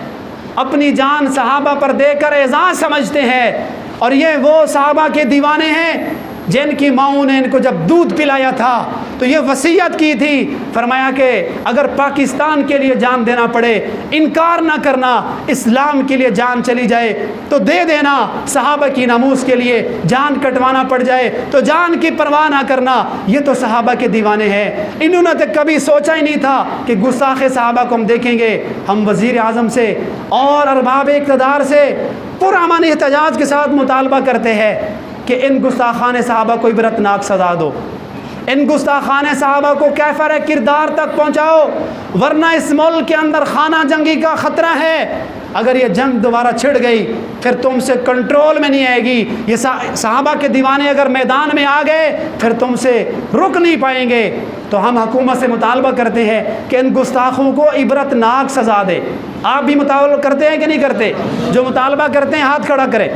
اپنی جان صحابہ پر دے کر اعزاز سمجھتے ہیں، اور یہ وہ صحابہ کے دیوانے ہیں جن کی ماؤں نے ان کو جب دودھ پلایا تھا تو یہ وصیت کی تھی، فرمایا کہ اگر پاکستان کے لیے جان دینا پڑے، انکار نہ کرنا، اسلام کے لیے جان چلی جائے تو دے دینا، صحابہ کی ناموس کے لیے جان کٹوانا پڑ جائے تو جان کی پرواہ نہ کرنا۔ یہ تو صحابہ کے دیوانے ہیں، انہوں نے تو کبھی سوچا ہی نہیں تھا کہ گستاخ صحابہ کو ہم دیکھیں گے۔ ہم وزیر اعظم سے اور ارباب اقتدار سے پرامن احتجاج کے ساتھ مطالبہ کرتے ہیں کہ ان گستاخان صحابہ کو عبرتناک سزا دو، ان گستاخان صحابہ کو کیفر کردار تک پہنچاؤ، ورنہ اس ملک کے اندر خانہ جنگی کا خطرہ ہے۔ اگر یہ جنگ دوبارہ چھڑ گئی پھر تم سے کنٹرول میں نہیں آئے گی، یہ صحابہ کے دیوانے اگر میدان میں آ گئے پھر تم سے رک نہیں پائیں گے۔ تو ہم حکومت سے مطالبہ کرتے ہیں کہ ان گستاخوں کو عبرتناک سزا دے۔ آپ بھی مطالبہ کرتے ہیں کہ نہیں کرتے؟ جو مطالبہ کرتے ہیں ہاتھ کھڑا کریں۔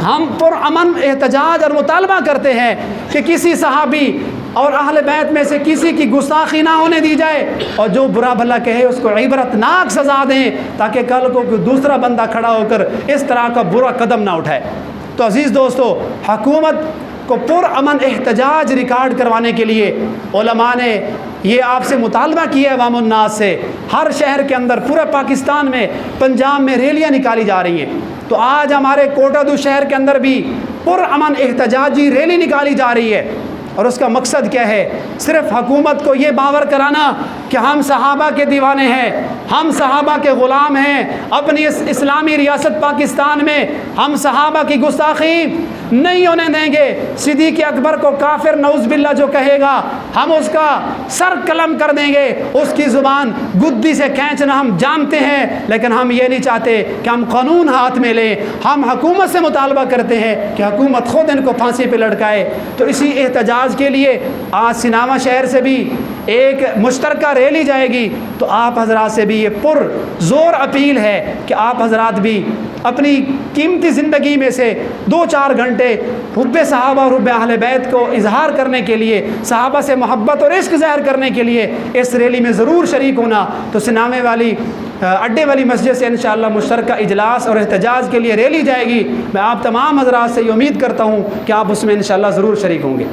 ہم پرامن احتجاج اور مطالبہ کرتے ہیں کہ کسی صحابی اور اہل بیت میں سے کسی کی گستاخی نہ ہونے دی جائے، اور جو برا بھلا کہے اس کو عبرتناک سزا دیں، تاکہ کل کو کوئی دوسرا بندہ کھڑا ہو کر اس طرح کا برا قدم نہ اٹھائے۔ تو عزیز دوستو، حکومت کو پرامن احتجاج ریکارڈ کروانے کے لیے علماء نے یہ آپ سے مطالبہ کیا ہے، عوام الناس سے، ہر شہر کے اندر، پورے پاکستان میں، پنجاب میں ریلیاں نکالی جا رہی ہیں۔ تو آج ہمارے کوٹہ دو شہر کے اندر بھی پرامن احتجاجی ریلی نکالی جا رہی ہے، اور اس کا مقصد کیا ہے؟ صرف حکومت کو یہ باور کرانا کہ ہم صحابہ کے دیوانے ہیں، ہم صحابہ کے غلام ہیں، اپنی اس اسلامی ریاست پاکستان میں ہم صحابہ کی گستاخی نہیں ہونے دیں گے۔ صدیق اکبر کو کافر نعوذ باللہ جو کہے گا ہم اس کا سر قلم کر دیں گے، اس کی زبان گدی سے کھینچنا ہم جانتے ہیں، لیکن ہم یہ نہیں چاہتے کہ ہم قانون ہاتھ میں لیں۔ ہم حکومت سے مطالبہ کرتے ہیں کہ حکومت خود ان کو پھانسی پہ لٹکائے۔ تو اسی احتجاج کے لیے آج سناوا شہر سے بھی ایک مشترکہ ریلی جائے گی، تو آپ حضرات سے بھی یہ پر زور اپیل ہے کہ آپ حضرات بھی اپنی قیمتی زندگی میں سے 2-4 گھنٹے حب صحابہ اور حب اہل بیت کو اظہار کرنے کے لیے، صحابہ سے محبت اور عشق ظاہر کرنے کے لیے اس ریلی میں ضرور شریک ہونا۔ تو سناوے والی اڈے والی مسجد سے انشاءاللہ مشترکہ اجلاس اور احتجاج کے لیے ریلی جائے گی۔ میں آپ تمام حضرات سے یہ امید کرتا ہوں کہ آپ اس میں انشاءاللہ ضرور شریک ہوں گے۔